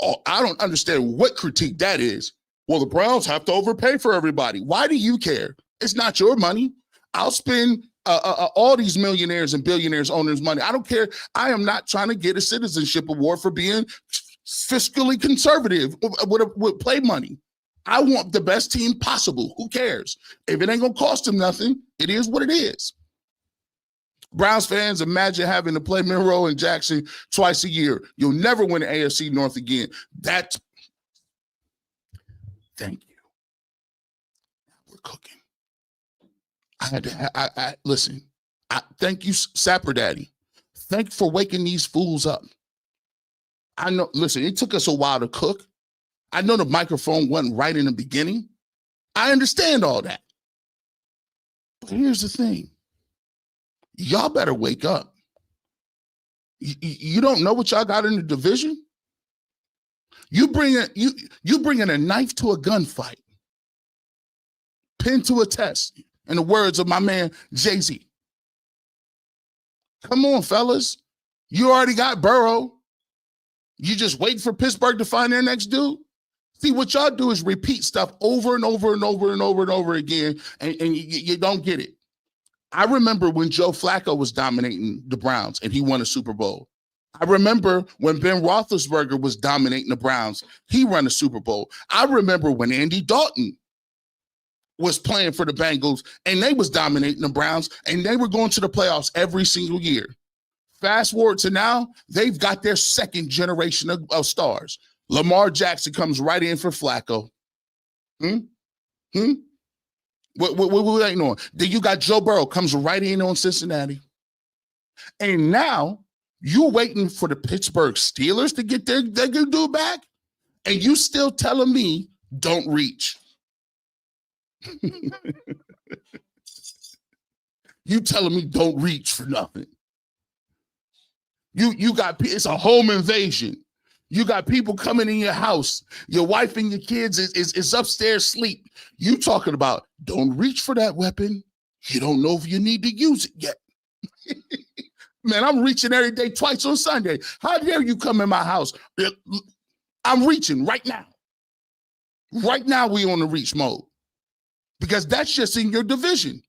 Oh, I don't understand what critique that is. Well, the Browns have to overpay for everybody. Why do you care? It's not your money. I'll spend all these millionaires and billionaires owners' money. I don't care. I am not trying to get a citizenship award for being fiscally conservative with play money. I want the best team possible. Who cares? If it ain't going to cost them nothing, it is what it is. Browns fans, imagine having to play Monroe and Jackson twice a year. You'll never win the AFC North again. Thank you. We're cooking. Listen, thank you, Sapper Daddy. Thank you for waking these fools up. I know, listen, it took us a while to cook. I know the microphone wasn't right in the beginning. I understand all that. But here's the thing. Y'all better wake up. You don't know what y'all got in the division? You bringing a knife to a gunfight. Pin to a test. In the words of my man, Jay-Z. Come on, fellas. You already got Burrow. You just wait for Pittsburgh to find their next dude? See, what y'all do is repeat stuff over and over and over and over and over again, and you don't get it. I remember when Joe Flacco was dominating the Browns, and he won a Super Bowl. I remember when Ben Roethlisberger was dominating the Browns. He won a Super Bowl. I remember when Andy Dalton was playing for the Bengals, and they was dominating the Browns, and they were going to the playoffs every single year. Fast forward to now, they've got their second generation of stars. Lamar Jackson comes right in for Flacco. What waiting on? Then you got Joe Burrow comes right in on Cincinnati. And now you're waiting for the Pittsburgh Steelers to get their dude back, and you still telling me don't reach. You telling me don't reach for nothing. You got, it's a home invasion. You got people coming in your house. Your wife and your kids is upstairs asleep. You talking about don't reach for that weapon. You don't know if you need to use it yet. Man, I'm reaching every day, twice on Sunday. How dare you come in my house? I'm reaching right now. Right now, we on the reach mode because that's just in your division.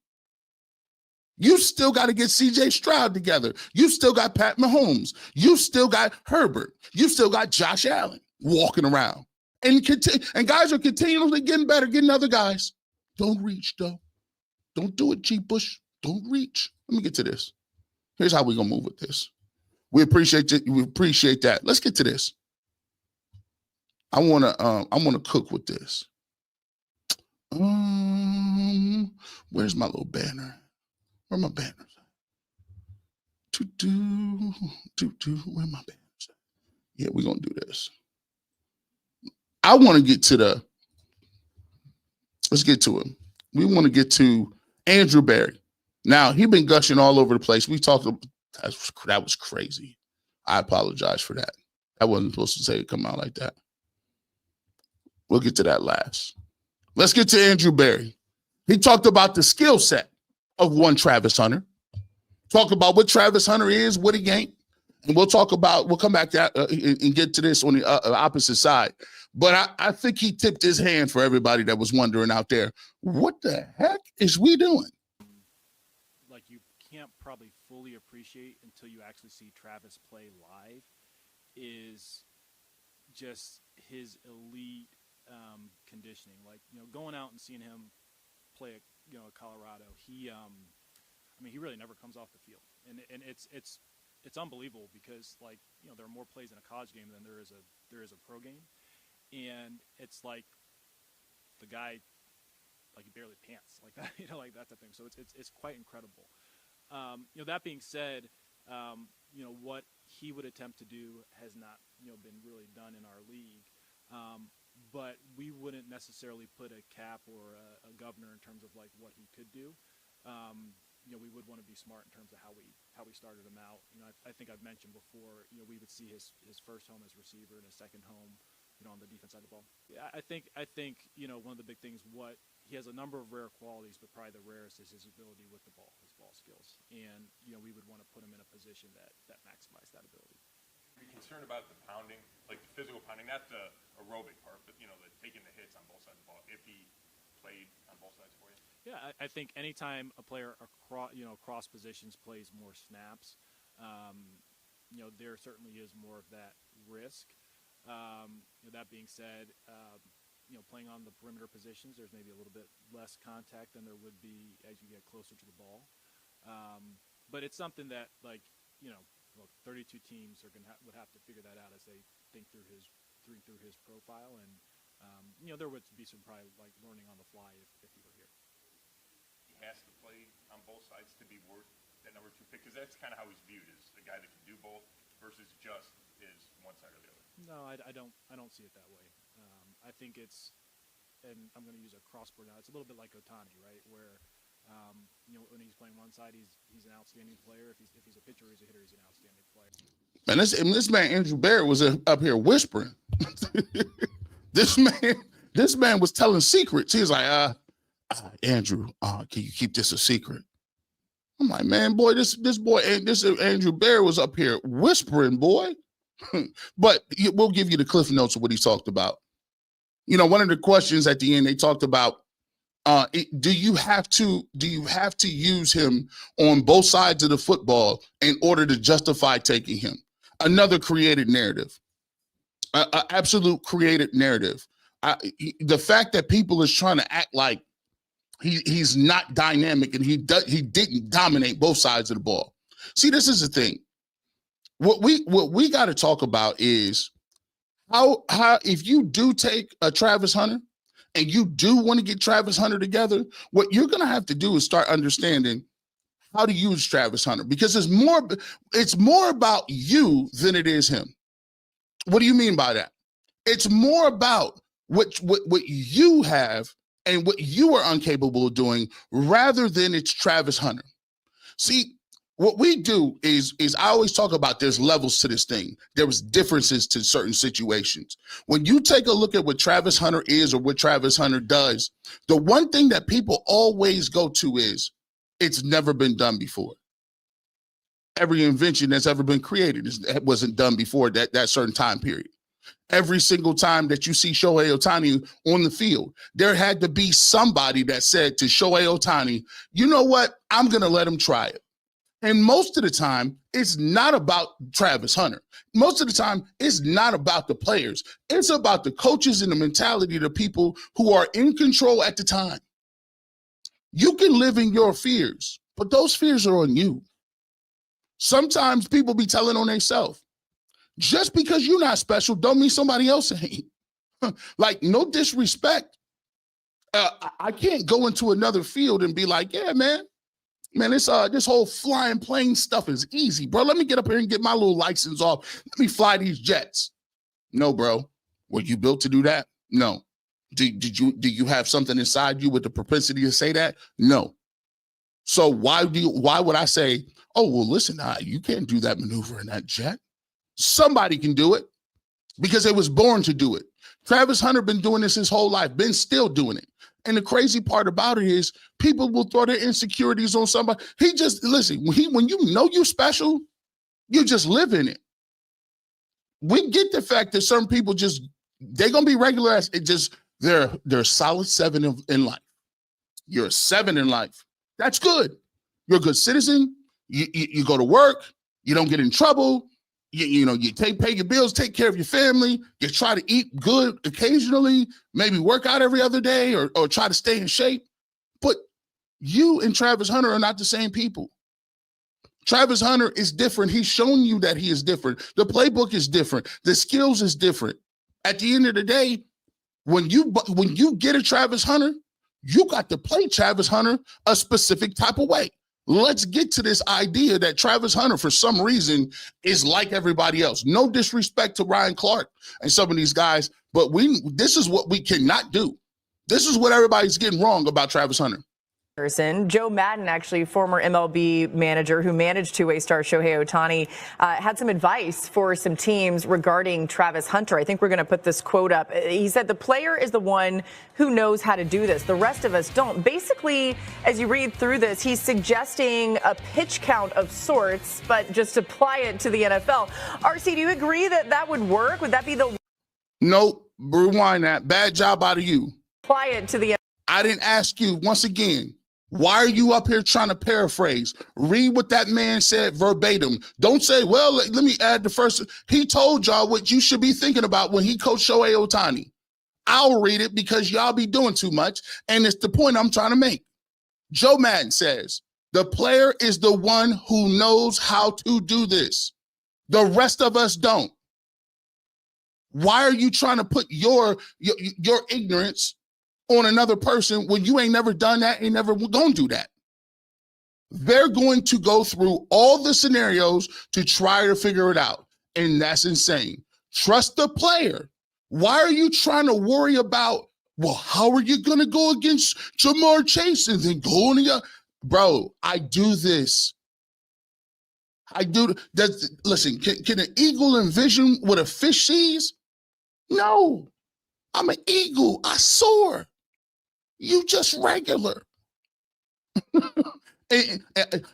You still got to get C.J. Stroud together. You still got Pat Mahomes. You still got Herbert. You still got Josh Allen walking around. And guys are continually getting better, getting other guys. Don't reach, though. Don't do it, Chief Bush. Don't reach. Let me get to this. Here's how we're going to move with this. We appreciate it. We appreciate that. Let's get to this. I want to cook with this. Where's my little banner? Where my banners? Where my banners? Yeah, we're gonna do this. I want to get to let's get to him. We want to get to Andrew Berry. Now, he's been gushing all over the place. We talked about that was crazy. I apologize for that. I wasn't supposed to say it come out like that. We'll get to that last. Let's get to Andrew Berry. He talked about the skill set of one Travis Hunter. Talk about what Travis Hunter is, what he ain't. And we'll come back to that and get to this on the opposite side. But I think he tipped his hand for everybody that was wondering out there, what the heck is we doing? Like you can't probably fully appreciate until you actually see Travis play live is just his elite conditioning. Like, going out and seeing him play at Colorado, he really never comes off the field, and it's unbelievable because there are more plays in a college game than there is a pro game, and it's like the guy he barely pants like that, like that type of thing. So it's quite incredible. That being said, what he would attempt to do has not been really done in our league. But we wouldn't necessarily put a cap or a governor in terms of what he could do. We would want to be smart in terms of how we started him out. I think I've mentioned before, we would see his first home as receiver and his second home, on the defense side of the ball. Yeah, I think one of the big things, he has a number of rare qualities, but probably the rarest is his ability with the ball, his ball skills. And, we would want to put him in a position that maximizes that ability. Are you concerned about the pounding, like the physical pounding, not the aerobic part, but the taking the hits on both sides of the ball? If he played on both sides for you, yeah, I think anytime a player across positions plays more snaps, there certainly is more of that risk. That being said, playing on the perimeter positions, there's maybe a little bit less contact than there would be as you get closer to the ball. But it's something that 32 teams are would have to figure that out as they think through his profile, and there would be some probably learning on the fly if he were here. He has to play on both sides to be worth that number 2 pick, because that's kind of how he's viewed, as a guy that can do both versus just is one side or the other. No, I don't see it that way. I think it's, and I'm going to use a crossboard now. It's a little bit like Ohtani, right? Where when he's playing one side, he's an outstanding player. If he's a pitcher or he's a hitter, he's an outstanding player. And this man Andrew Berry was up here whispering. This man was telling secrets. He was like, Andrew, can you keep this a secret? I'm like, man, boy, this Andrew Berry was up here whispering, boy. But we'll give you the cliff notes of what he talked about. One of the questions at the end, they talked about, do you have to use him on both sides of the football in order to justify taking him? Another created narrative, absolute created narrative. The fact that people is trying to act like he's not dynamic and he didn't dominate both sides of the ball. See, this is the thing. what we got to talk about is how if you do take a Travis Hunter and you do want to get Travis Hunter together, what you're going to have to do is start understanding how to use Travis Hunter, because it's more about you than it is him. What do you mean by that? It's more about what you have and what you are incapable of doing rather than it's Travis Hunter. See, what we do is I always talk about there's levels to this thing. There was differences to certain situations. When you take a look at what Travis Hunter is or what Travis Hunter does, the one thing that people always go to is it's never been done before. Every invention that's ever been created wasn't done before that certain time period. Every single time that you see Shohei Ohtani on the field, there had to be somebody that said to Shohei Ohtani, you know what? I'm going to let him try it. And most of the time, it's not about Travis Hunter. Most of the time, it's not about the players. It's about the coaches and the mentality of the people who are in control at the time. You can live in your fears, but those fears are on you. Sometimes people be telling on themselves. Just because you're not special don't mean somebody else ain't. Like, no disrespect. I can't go into another field and be like, yeah, man, this whole flying plane stuff is easy, bro. Let me get up here and get my little license off. Let me fly these jets. No, bro. Were you built to do that? No. Do you have something inside you with the propensity to say that? No. So why would I say, oh, well, listen, you can't do that maneuver in that jet? Somebody can do it because it was born to do it. Travis Hunter been doing this his whole life, been still doing it. And the crazy part about it is people will throw their insecurities on somebody. When you know you're special, you just live in it. We get the fact that some people they're going to be regular as it just, they're a solid 7 in life. You're a 7 in life. That's good. You're a good citizen. You go to work. You don't get in trouble. You pay your bills, take care of your family. You try to eat good occasionally, maybe work out every other day or try to stay in shape. But you and Travis Hunter are not the same people. Travis Hunter is different. He's shown you that he is different. The playbook is different. The skills is different. At the end of the day, when you get a Travis Hunter, you got to play Travis Hunter a specific type of way. Let's get to this idea that Travis Hunter, for some reason, is like everybody else. No disrespect to Ryan Clark and some of these guys, but this is what we cannot do. This is what everybody's getting wrong about Travis Hunter. Joe Madden, actually former MLB manager who managed two-way star Shohei Ohtani, had some advice for some teams regarding Travis Hunter. I think we're going to put this quote up. He said, the player is the one who knows how to do this. The rest of us don't. Basically, as you read through this, he's suggesting a pitch count of sorts, but just apply it to the NFL. RC, do you agree that that would work? Would that be the... Nope. Rewind that. Bad job out of you. Apply it to the... I didn't ask you, once again, why are you up here trying to paraphrase? Read what that man said verbatim. Don't say, well, let me add the first. He told y'all what you should be thinking about when he coached Shohei Ohtani. I'll read it because y'all be doing too much, and it's the point I'm trying to make. Joe Madden says, the player is the one who knows how to do this. The rest of us don't. Why are you trying to put your ignorance on another person when you ain't never done that, ain't never gonna do that? They're going to go through all the scenarios to try to figure it out, and that's insane. Trust the player. Why are you trying to worry about, well, how are you gonna go against Jamar Chase and then go on the... Bro, I do this. Listen, can an eagle envision what a fish sees? No. I'm an eagle. I soar. You just regular. And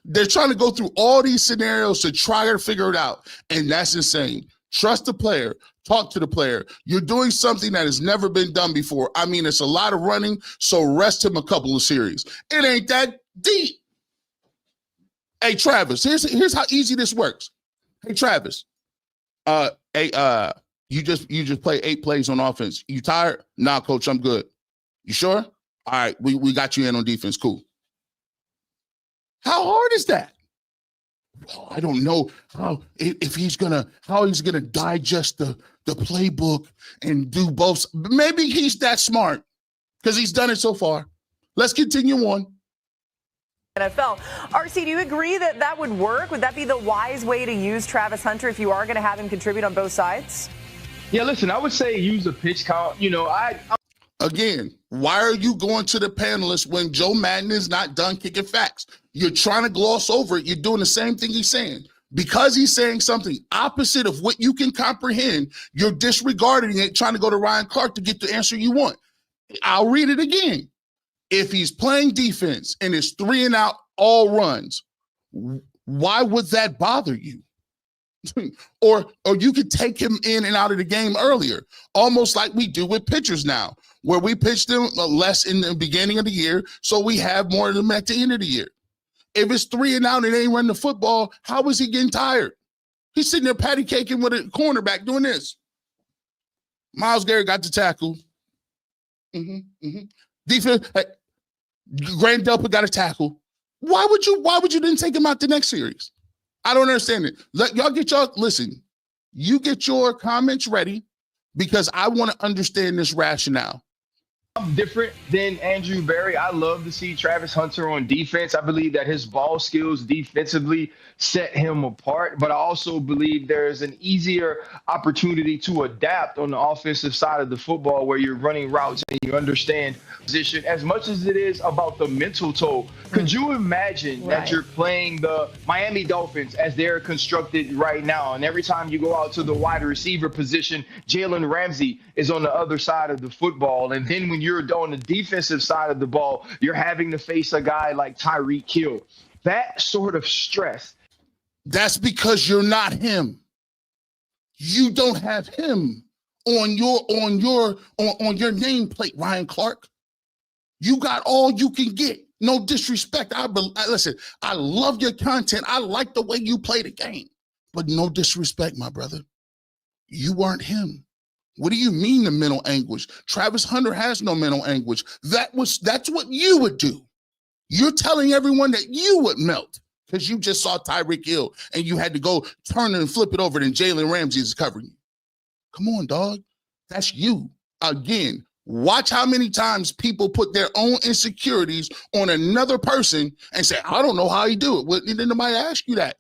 they're trying to go through all these scenarios to try to figure it out. And that's insane. Trust the player. Talk to the player. You're doing something that has never been done before. I mean, it's a lot of running, so rest him a couple of series. It ain't that deep. Hey, Travis, here's how easy this works. Hey, Travis. You just play 8 plays on offense. You tired? Nah, coach, I'm good. You sure? All right, we got you in on defense. Cool. How hard is that? I don't know how he's gonna digest the playbook and do both. Maybe he's that smart because he's done it so far. Let's continue on. NFL. RC, do you agree that that would work? Would that be the wise way to use Travis Hunter if you are going to have him contribute on both sides? Yeah, listen, I would say use a pitch count. Again, why are you going to the panelists when Joe Madden is not done kicking facts? You're trying to gloss over it. You're doing the same thing he's saying. Because he's saying something opposite of what you can comprehend, you're disregarding it, trying to go to Ryan Clark to get the answer you want. I'll read it again. If he's playing defense and it's 3 and out all runs, why would that bother you? or you could take him in and out of the game earlier, almost like we do with pitchers now, where we pitch them less in the beginning of the year, so we have more of them at the end of the year. If it's 3 and out and they ain't running the football, how is he getting tired? He's sitting there patty caking with a cornerback doing this. Myles Garrett got the tackle. Defense, Grant Delpit got a tackle. Why would you then take him out the next series? I don't understand it. Listen, you get your comments ready because I want to understand this rationale. I'm different than Andrew Berry. I love to see Travis Hunter on defense. I believe that his ball skills defensively set him apart, but I also believe there's an easier opportunity to adapt on the offensive side of the football where you're running routes and you understand position as much as it is about the mental toll. Could you imagine that you're playing the Miami Dolphins as they're constructed right now, and every time you go out to the wide receiver position, Jalen Ramsey is on the other side of the football, and then when you're on the defensive side of the ball, you're having to face a guy like Tyreek Hill. That sort of stress. That's because you're not him. You don't have him on your nameplate, Ryan Clark. You got all you can get. No disrespect. Listen, I love your content. I like the way you play the game. But no disrespect, my brother. You weren't him. What do you mean the mental anguish? Travis Hunter has no mental anguish. That's what you would do. You're telling everyone that you would melt because you just saw Tyreek Hill and you had to go turn and flip it over and Jalen Ramsey is covering you. Come on, dog. That's you. Again, watch how many times people put their own insecurities on another person and say, I don't know how he do it. Well, didn't nobody ask you that.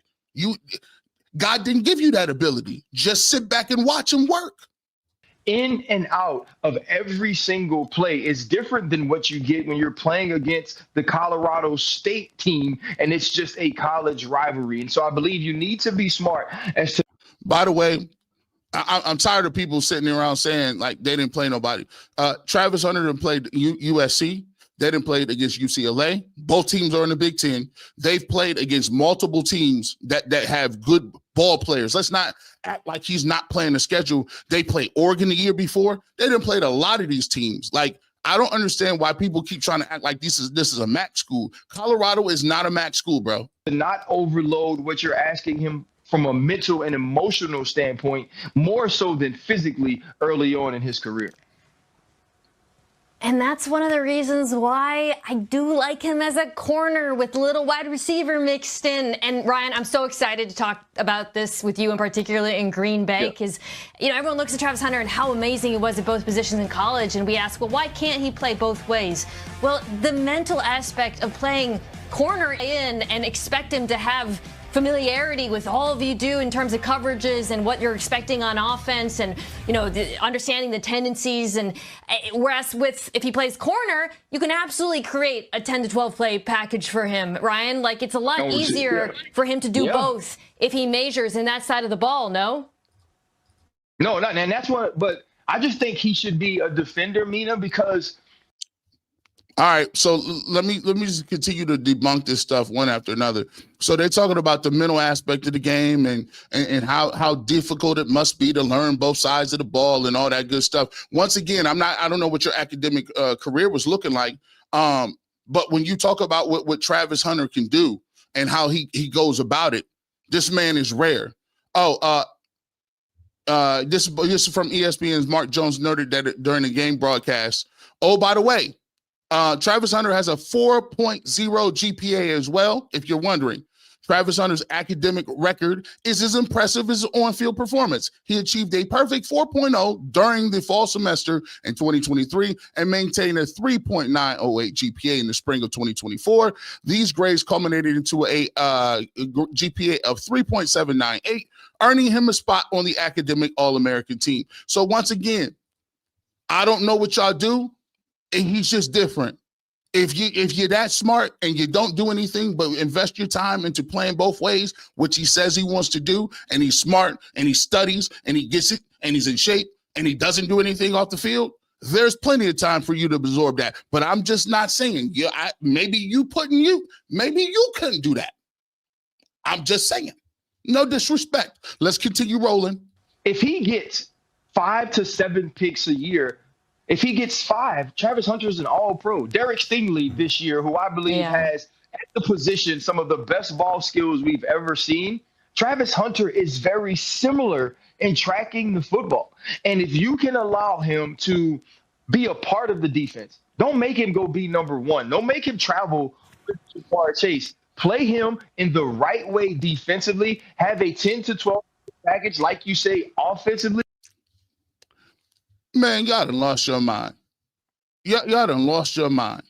God didn't give you that ability. Just sit back and watch him work. In and out of every single play is different than what you get when you're playing against the Colorado State team and it's just a college rivalry. And so I believe you need to be smart as to. By the way, I'm tired of people sitting around saying like they didn't play nobody. Travis Hunter didn't play USC. They didn't play against UCLA. Both teams are in the Big Ten. They've played against multiple teams that have good ball players. Let's not act like he's not playing the schedule. They played Oregon the year before. They didn't play a lot of these teams. Like, I don't understand why people keep trying to act like this is a MAC school. Colorado is not a MAC school, bro. To not overload what you're asking him from a mental and emotional standpoint, more so than physically early on in his career. And that's one of the reasons why I do like him as a corner with a little wide receiver mixed in. And Ryan, I'm so excited to talk about this with you in particular in Green Bay because, everyone looks at Travis Hunter and how amazing he was at both positions in college. And we ask, well, why can't he play both ways? Well, the mental aspect of playing corner in and expect him to have familiarity with all of you do in terms of coverages and what you're expecting on offense and, understanding the tendencies. And whereas if he plays corner, you can absolutely create a 10 to 12 play package for him, Ryan. Like it's a lot easier for him to do both if he measures in that side of the ball, no? No, not, and that's what, but I just think he should be a defender, Mina, because. All right, so let me just continue to debunk this stuff one after another. So they're talking about the mental aspect of the game and how difficult it must be to learn both sides of the ball and all that good stuff. Once again, I don't know what your academic career was looking like, but when you talk about what Travis Hunter can do and how he goes about it, this man is rare. This is from ESPN's Mark Jones noted that during the game broadcast. Oh, by the way. Travis Hunter has a 4.0 GPA as well, if you're wondering. Travis Hunter's academic record is as impressive as his on-field performance. He achieved a perfect 4.0 during the fall semester in 2023 and maintained a 3.908 GPA in the spring of 2024. These grades culminated into a GPA of 3.798, earning him a spot on the academic All-American team. So once again, I don't know what y'all do, and he's just different. If you're that smart and you don't do anything but invest your time into playing both ways, which he says he wants to do, and he's smart and he studies and he gets it and he's in shape and he doesn't do anything off the field, there's plenty of time for you to absorb that. But I'm just not saying, maybe you couldn't do that. I'm just saying. No disrespect. Let's continue rolling. If he gets 5 to 7 picks a year, if he gets 5, Travis Hunter is an all-pro. Derek Stingley this year, who I believe has at the position some of the best ball skills we've ever seen. Travis Hunter is very similar in tracking the football. And if you can allow him to be a part of the defense, don't make him go be number one. Don't make him travel with Ja'Marr Chase. Play him in the right way defensively. Have a 10 to 12 package, like you say, offensively. Man, y'all done lost your mind. Y'all done lost your mind.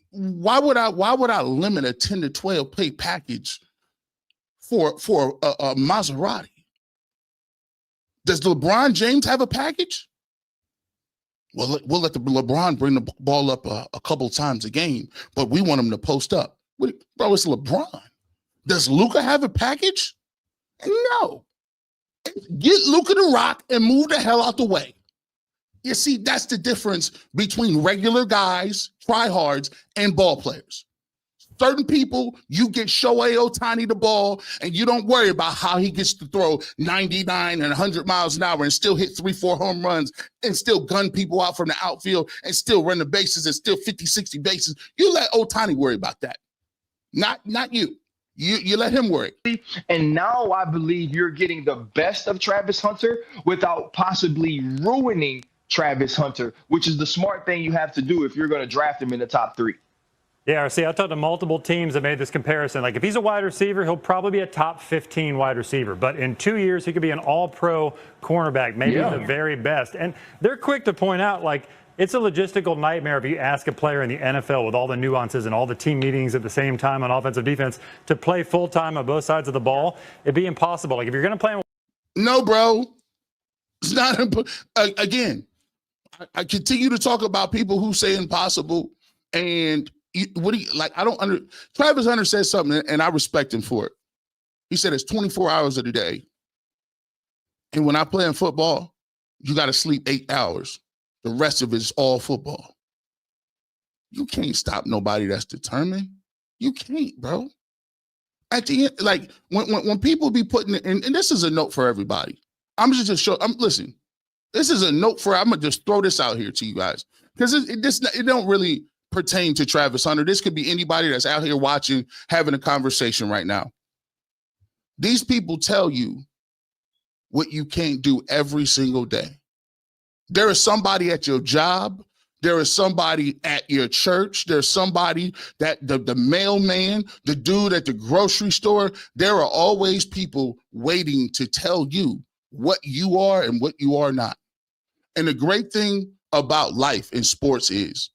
Why would I limit a 10 to 12 pay package for a Maserati? Does LeBron James have a package? Well, we'll let the LeBron bring the ball up a couple times a game, but we want him to post up. Bro, it's LeBron. Does Luka have a package? No. Get Luka the rock and move the hell out the way. You see, that's the difference between regular guys, tryhards, and ball players. Certain people, you get Shohei Ohtani the ball, and you don't worry about how he gets to throw 99 and 100 miles an hour and still hit 3-4 home runs and still gun people out from the outfield and still run the bases and still 50, 60 bases. You let Ohtani worry about that. Not you. You let him worry. And now I believe you're getting the best of Travis Hunter without possibly ruining Travis Hunter, which is the smart thing you have to do if you're going to draft him in the top 3. Yeah, see, I talked to multiple teams that made this comparison. Like, if he's a wide receiver, he'll probably be a top 15 wide receiver. But in 2 years, he could be an all-pro cornerback, maybe the very best. And they're quick to point out, like, it's a logistical nightmare if you ask a player in the NFL with all the nuances and all the team meetings at the same time on offensive defense to play full-time on both sides of the ball. It'd be impossible. Like, if you're going to play him. No, bro. It's not. Again, I continue to talk about people who say impossible. And Travis Hunter says something, and I respect him for it. He said it's 24 hours of the day. And when I play in football, you got to sleep 8 hours. The rest of it is all football. You can't stop nobody that's determined. You can't, bro. At the end, like when people be putting it, and this is a note for everybody. Listen, this is a note I'm gonna just throw this out here to you guys because it don't really pertain to Travis Hunter. This could be anybody that's out here watching, having a conversation right now. These people tell you what you can't do every single day. There is somebody at your job. There is somebody at your church. There's somebody that the mailman, the dude at the grocery store. There are always people waiting to tell you what you are and what you are not. And the great thing about life in sports is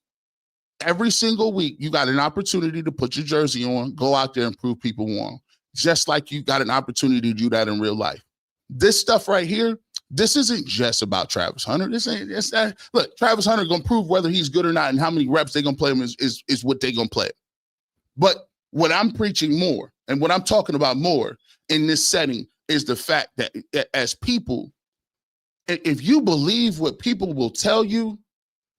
every single week you got an opportunity to put your jersey on, go out there and prove people wrong. Just like you got an opportunity to do that in real life. This stuff right here, this isn't just about Travis Hunter. Look, Travis Hunter gonna prove whether he's good or not, and how many reps they're gonna play him is what they're gonna play. But what I'm preaching more, and what I'm talking about more in this setting, is the fact that as people, if you believe what people will tell you,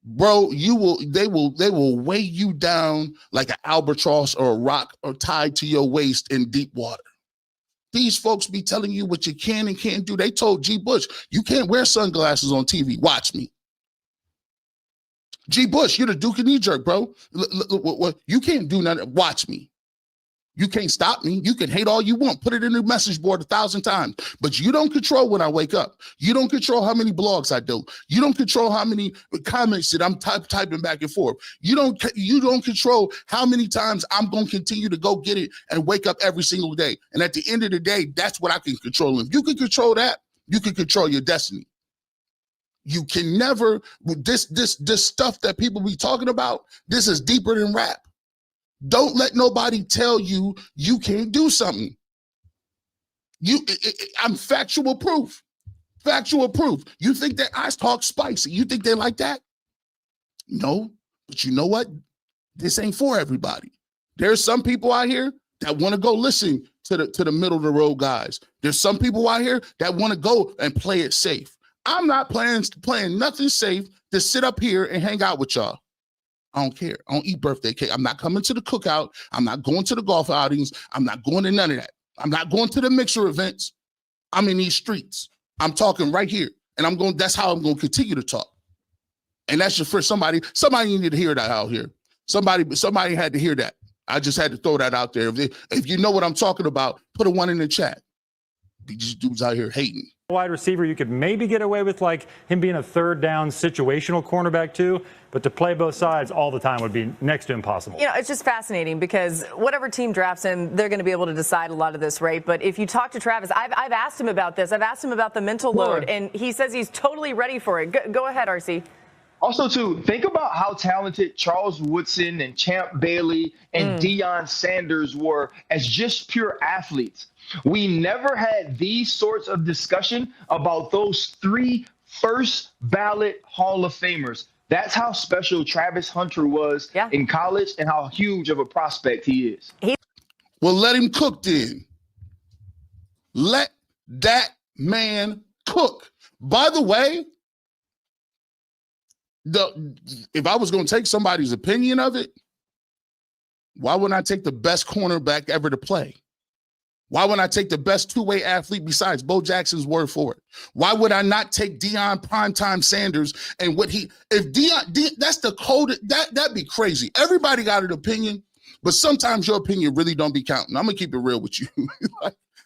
bro, they will weigh you down like an albatross or a rock or tied to your waist in deep water. These folks be telling you what you can and can't do. They told G. Bush, you can't wear sunglasses on TV. Watch me. G. Bush, you're the Duke of New Jerk, bro. You can't do nothing. Watch me. You can't stop me. You can hate all you want. Put it in the message board 1,000 times. But you don't control when I wake up. You don't control how many blogs I do. You don't control how many comments that I'm typing back and forth. You don't control how many times I'm going to continue to go get it and wake up every single day. And at the end of the day, that's what I can control. If you can control that, you can control your destiny. You can never, this stuff that people be talking about, this is deeper than rap. Don't let nobody tell you you can't do something. I'm factual proof. Factual proof. You think that I talk spicy? You think they like that? No, but you know what? This ain't for everybody. There's some people out here that want to go listen to the middle of the road guys. There's some people out here that want to go and play it safe. I'm not playing nothing safe to sit up here and hang out with y'all. I don't care. I don't eat birthday cake. I'm not coming to the cookout. I'm not going to the golf outings. I'm not going to none of that. I'm not going to the mixer events. I'm in these streets. I'm talking right here. And that's how I'm going to continue to talk. And that's just for somebody needed to hear that out here. Somebody had to hear that. I just had to throw that out there. If you know what I'm talking about, put a 1 in the chat. These dudes out here hating. Wide receiver, you could maybe get away with like him being a third down situational cornerback too, but to play both sides all the time would be next to impossible. You know, it's just fascinating because whatever team drafts him, they're going to be able to decide a lot of this, right? But if you talk to Travis, I've asked him about this. I've asked him about the mental load, and he says he's totally ready for it. Go ahead, RC. Also, too, think about how talented Charles Woodson and Champ Bailey and Deion Sanders were as just pure athletes. We never had these sorts of discussion about those 3 first ballot Hall of Famers. That's how special Travis Hunter was in college and how huge of a prospect he is. Well, let him cook then. Let that man cook. By the way, if I was going to take somebody's opinion of it, why wouldn't I take the best cornerback ever to play? Why wouldn't I take the best two-way athlete besides Bo Jackson's word for it? Why would I not take Deion Primetime Sanders and if Deion, that's the code, that'd be crazy. Everybody got an opinion, but sometimes your opinion really don't be counting. I'm going to keep it real with you.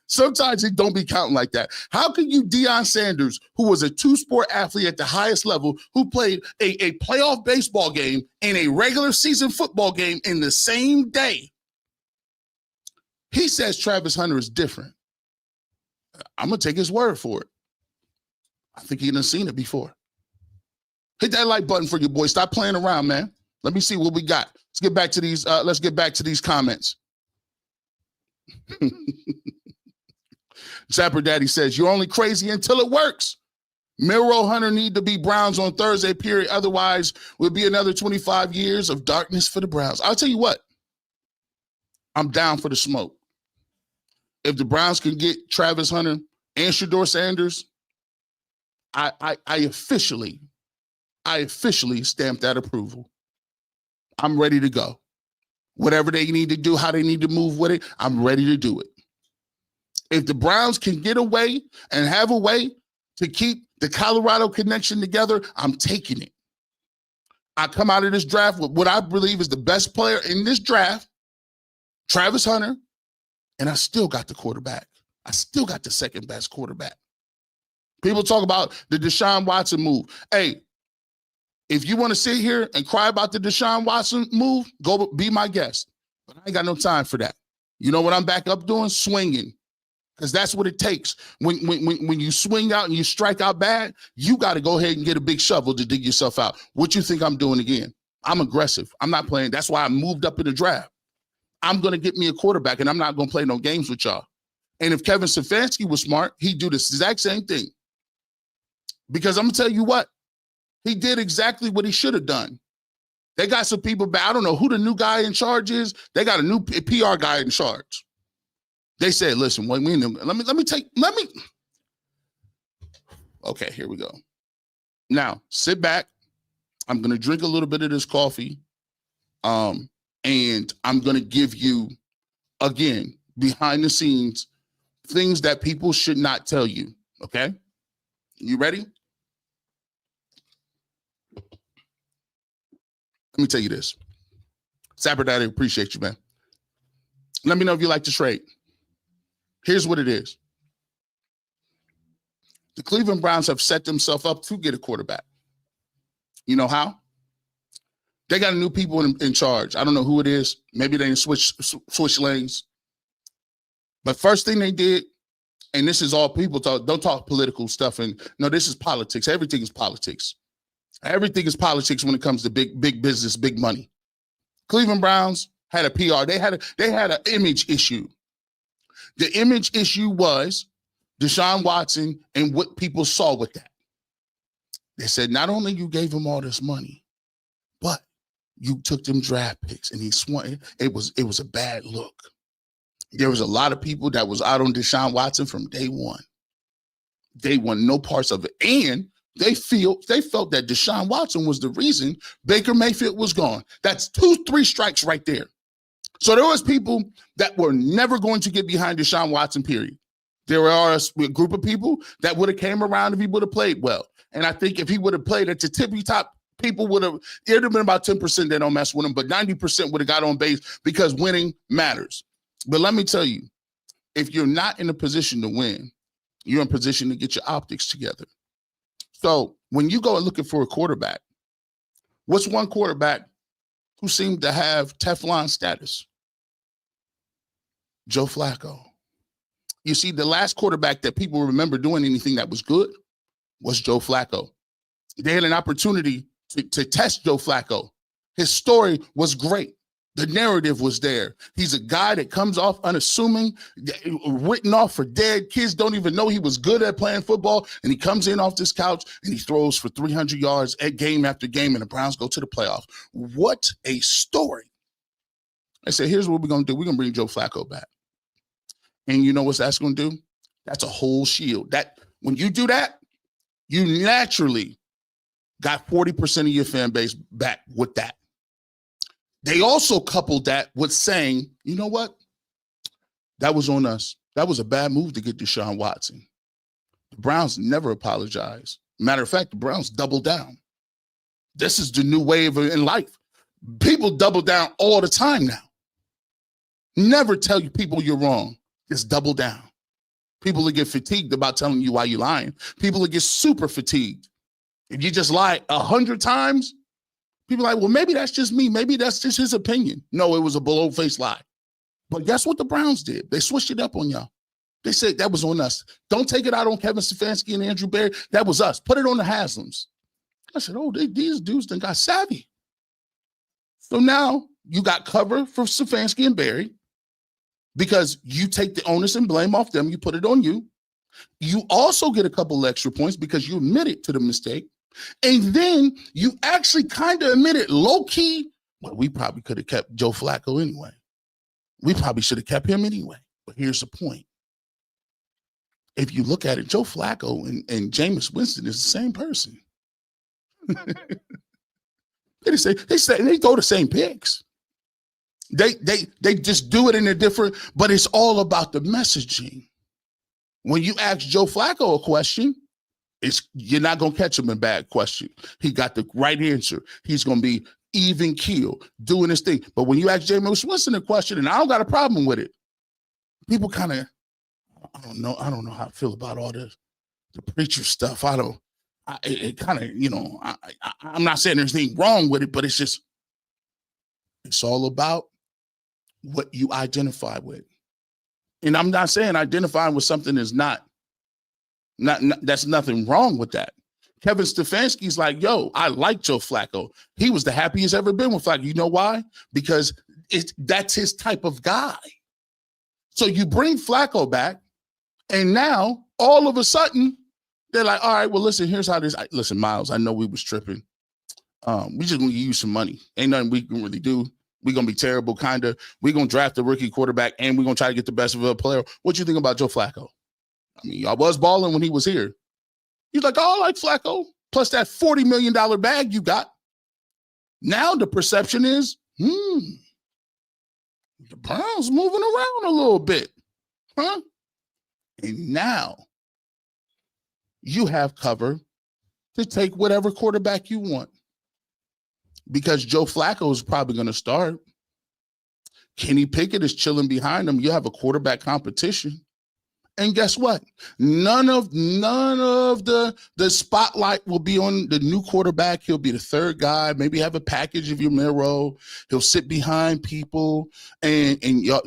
Sometimes it don't be counting like that. How can you, Deion Sanders, who was a 2-sport athlete at the highest level, who played a playoff baseball game and a regular season football game in the same day, he says Travis Hunter is different? I'm going to take his word for it. I think he done seen it before. Hit that like button for your boy. Stop playing around, man. Let me see what we got. Let's get back to these comments. Zapper Daddy says, you're only crazy until it works. Miro Hunter need to be Browns on Thursday, period. Otherwise, will be another 25 years of darkness for the Browns. I'll tell you what. I'm down for the smoke. If the Browns can get Travis Hunter and Shedeur Sanders, I officially stamped that approval. I'm ready to go. Whatever they need to do, how they need to move with it, I'm ready to do it. If the Browns can get away and have a way to keep the Colorado connection together, I'm taking it. I come out of this draft with what I believe is the best player in this draft, Travis Hunter, and I still got the quarterback. I still got the second best quarterback. People talk about the Deshaun Watson move. Hey, if you want to sit here and cry about the Deshaun Watson move, go be my guest. But I ain't got no time for that. You know what I'm back up doing? Swinging. Because that's what it takes. When you swing out and you strike out bad, you got to go ahead and get a big shovel to dig yourself out. What you think I'm doing again? I'm aggressive. I'm not playing. That's why I moved up in the draft. I'm going to get me a quarterback, and I'm not going to play no games with y'all. And if Kevin Stefanski was smart, he'd do the exact same thing. Because I'm going to tell you what, he did exactly what he should have done. They got some people back. I don't know who the new guy in charge is. They got a new PR guy in charge. They said, listen, let me. Okay, here we go. Now, sit back. I'm going to drink a little bit of this coffee. And I'm going to give you, again, behind the scenes, things that people should not tell you. Okay? You ready? Let me tell you this. Sapper Daddy, appreciate you, man. Let me know if you like to trade. Here's what it is. The Cleveland Browns have set themselves up to get a quarterback. You know how? They got new people in charge. I don't know who it is. Maybe they switch lanes. But first thing they did, and this is all people talk, don't talk political stuff. And no, this is politics. Everything is politics. Everything is politics when it comes to big business, big money. Cleveland Browns had a PR. They had an image issue. The image issue was Deshaun Watson and what people saw with that. They said, not only you gave him all this money, but you took them draft picks and he swung. It was a bad look. There was a lot of people that was out on Deshaun Watson from day one. They want no parts of it. And they felt that Deshaun Watson was the reason Baker Mayfield was gone. That's 2-3 strikes right there. So there was people that were never going to get behind Deshaun Watson, period. There are a group of people that would have came around if he would have played well. And I think if he would have played at the tippy top, people would have, it would have been about 10% that don't mess with him, but 90% would have got on base because winning matters. But let me tell you, if you're not in a position to win, you're in position to get your optics together. So when you go looking for a quarterback, what's one quarterback who seemed to have Teflon status? Joe Flacco. You see, the last quarterback that people remember doing anything that was good was Joe Flacco. They had an opportunity to test Joe Flacco. His story was great. The narrative was there. He's a guy that comes off unassuming, written off for dead. Kids don't even know he was good at playing football, and he comes in off this couch and he throws for 300 yards at game after game, and the Browns go to the playoffs. What a story. I said, here's what we're going to do. We're going to bring Joe Flacco back. And you know what that's going to do? That's a whole shield. That when you do that, you naturally got 40% of your fan base back with that. They also coupled that with saying, you know what? That was on us. That was a bad move to get Deshaun Watson. The Browns never apologized. Matter of fact, the Browns doubled down. This is the new wave in life. People double down all the time now. Never tell you people you're wrong. Just double down. People will get fatigued about telling you why you're lying. People will get super fatigued. If you just lie 100 times, people are like, well, maybe that's just me. Maybe that's just his opinion. No, it was a below-face lie. But guess what the Browns did? They switched it up on y'all. They said that was on us. Don't take it out on Kevin Stefanski and Andrew Berry. That was us. Put it on the Haslams. I said, oh, these dudes done got savvy. So now you got cover for Stefanski and Berry because you take the onus and blame off them. You put it on you. You also get a couple extra points because you admitted to the mistake. And then you actually kind of admitted low-key, well, we probably could have kept Joe Flacco anyway. We probably should have kept him anyway. But here's the point. If you look at it, Joe Flacco and Jameis Winston is the same person. They throw the same picks. They just do it in a different, but it's all about the messaging. When you ask Joe Flacco a question, you're not going to catch him in bad question. He got the right answer. He's going to be even keel, doing his thing. But when you ask Jameis Winston a question, and I don't got a problem with it, people kind of, I don't know how I feel about all the preacher stuff. It kind of, I'm not saying there's anything wrong with it, but it's all about what you identify with. And I'm not saying identifying with something is not that's nothing wrong with that. Kevin Stefanski's like, yo, I like Joe Flacco. He was the happiest ever been with Flacco. You know why? Because that's his type of guy. So you bring Flacco back, and now all of a sudden they're like, all right, well, listen, here's how this. Listen, Miles, I know we was tripping. We just gonna use some money. Ain't nothing we can really do. We're gonna be terrible, kind of. We're gonna draft a rookie quarterback, and we're gonna try to get the best of a player. What you think about Joe Flacco? I mean, y'all was balling when he was here. He's like, oh, I like Flacco. Plus that $40 million bag you got. Now the perception is, the Browns moving around a little bit. Huh? And now you have cover to take whatever quarterback you want. Because Joe Flacco is probably going to start. Kenny Pickett is chilling behind him. You have a quarterback competition. And guess what? None of the spotlight will be on the new quarterback. He'll be the third guy, maybe have a package of your Miro. He'll sit behind people and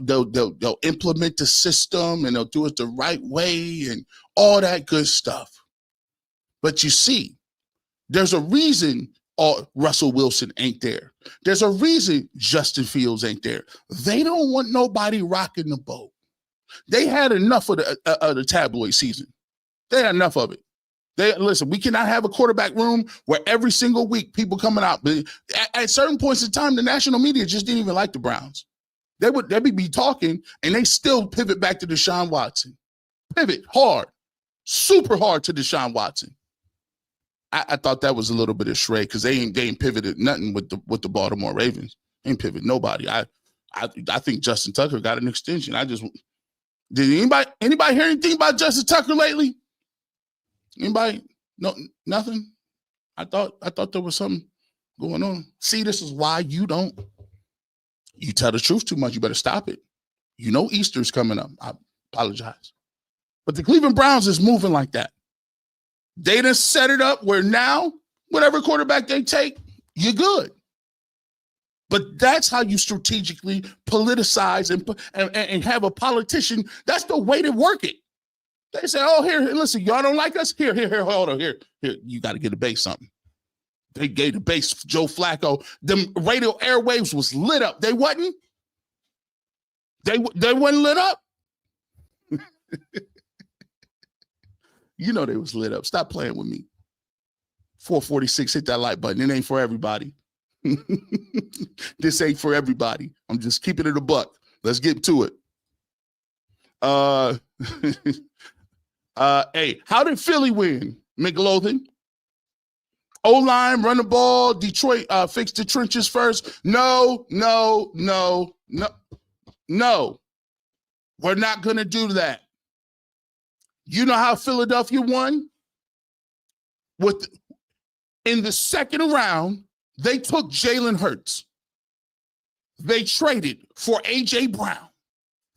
they'll implement the system and they'll do it the right way and all that good stuff. But you see, there's a reason Russell Wilson ain't there. There's a reason Justin Fields ain't there. They don't want nobody rocking the boat. They had enough of the tabloid season. They had enough of it. Listen, we cannot have a quarterback room where every single week people coming out. But at certain points in time, the national media just didn't even like the Browns. They'd be talking, and they still pivot back to Deshaun Watson. Pivot hard, super hard to Deshaun Watson. I thought that was a little bit of Shrey because they ain't pivoted nothing with the Baltimore Ravens. They ain't pivot nobody. I think Justin Tucker got an extension. Did anybody hear anything about Justin Tucker lately? Anybody? No, nothing. I thought there was something going on. See, this is why you tell the truth too much. You better stop it. You know Easter's coming up. I apologize. But the Cleveland Browns is moving like that. They done set it up where now, whatever quarterback they take, you're good. But that's how you strategically politicize and have a politician. That's the way to work it. They say, oh, here, listen, y'all don't like us? Here, hold on, here. You got to get a base something. They gave the base Joe Flacco. Them radio airwaves was lit up. They wasn't? They wasn't lit up? You know they was lit up. Stop playing with me. 446, hit that like button. It ain't for everybody. This ain't for everybody. I'm just keeping it a buck. Let's get to it. Hey, how did Philly win, McLaughlin? O-line, run the ball. Detroit fix the trenches first. No. We're not going to do that. You know how Philadelphia won? In the second round, they took Jalen Hurts. They traded for A.J. Brown.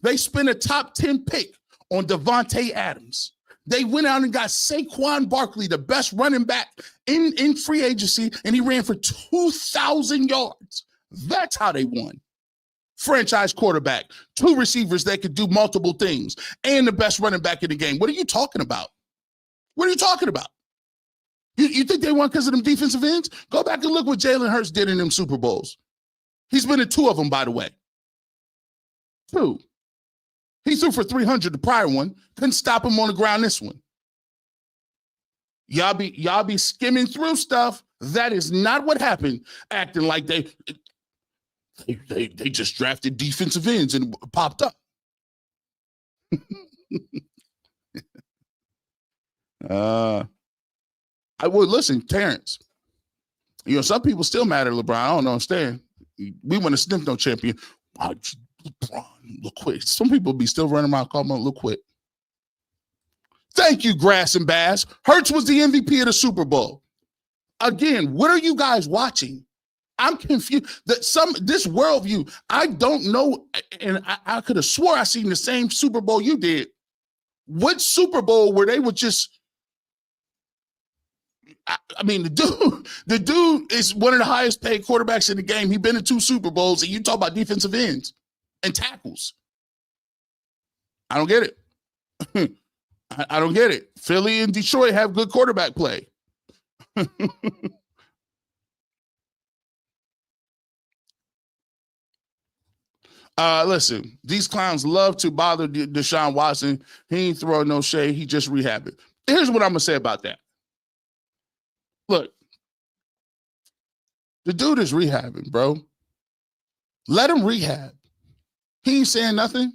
They spent a top 10 pick on Devontae Adams. They went out and got Saquon Barkley, the best running back in free agency, and he ran for 2,000 yards. That's how they won. Franchise quarterback, 2 receivers that could do multiple things, and the best running back in the game. What are you talking about? What are you talking about? You think they won because of them defensive ends? Go back and look what Jalen Hurts did in them Super Bowls. He's been in 2 of them, by the way. 2. He threw for 300 the prior one. Couldn't stop him on the ground this one. Y'all be skimming through stuff. That is not what happened, acting like they just drafted defensive ends and popped up. I would listen, Terrence. You know, some people still mad at LeBron. I don't understand. We want to sniff no champion. LeBron, look quick. Some people be still running around calling him look quick. Thank you, Grass and Bass. Hurts was the MVP of the Super Bowl. Again, what are you guys watching? I'm confused. This worldview, I don't know, and I could have swore I seen the same Super Bowl you did. What Super Bowl where they were just? I mean, the dude is one of the highest paid quarterbacks in the game. He's been in 2 Super Bowls, and you talk about defensive ends and tackles. I don't get it. I don't get it. Philly and Detroit have good quarterback play. Listen, these clowns love to bother Deshaun Watson. He ain't throwing no shade. He just rehabbing. Here's what I'm going to say about that. Look, the dude is rehabbing, bro. Let him rehab. He ain't saying nothing.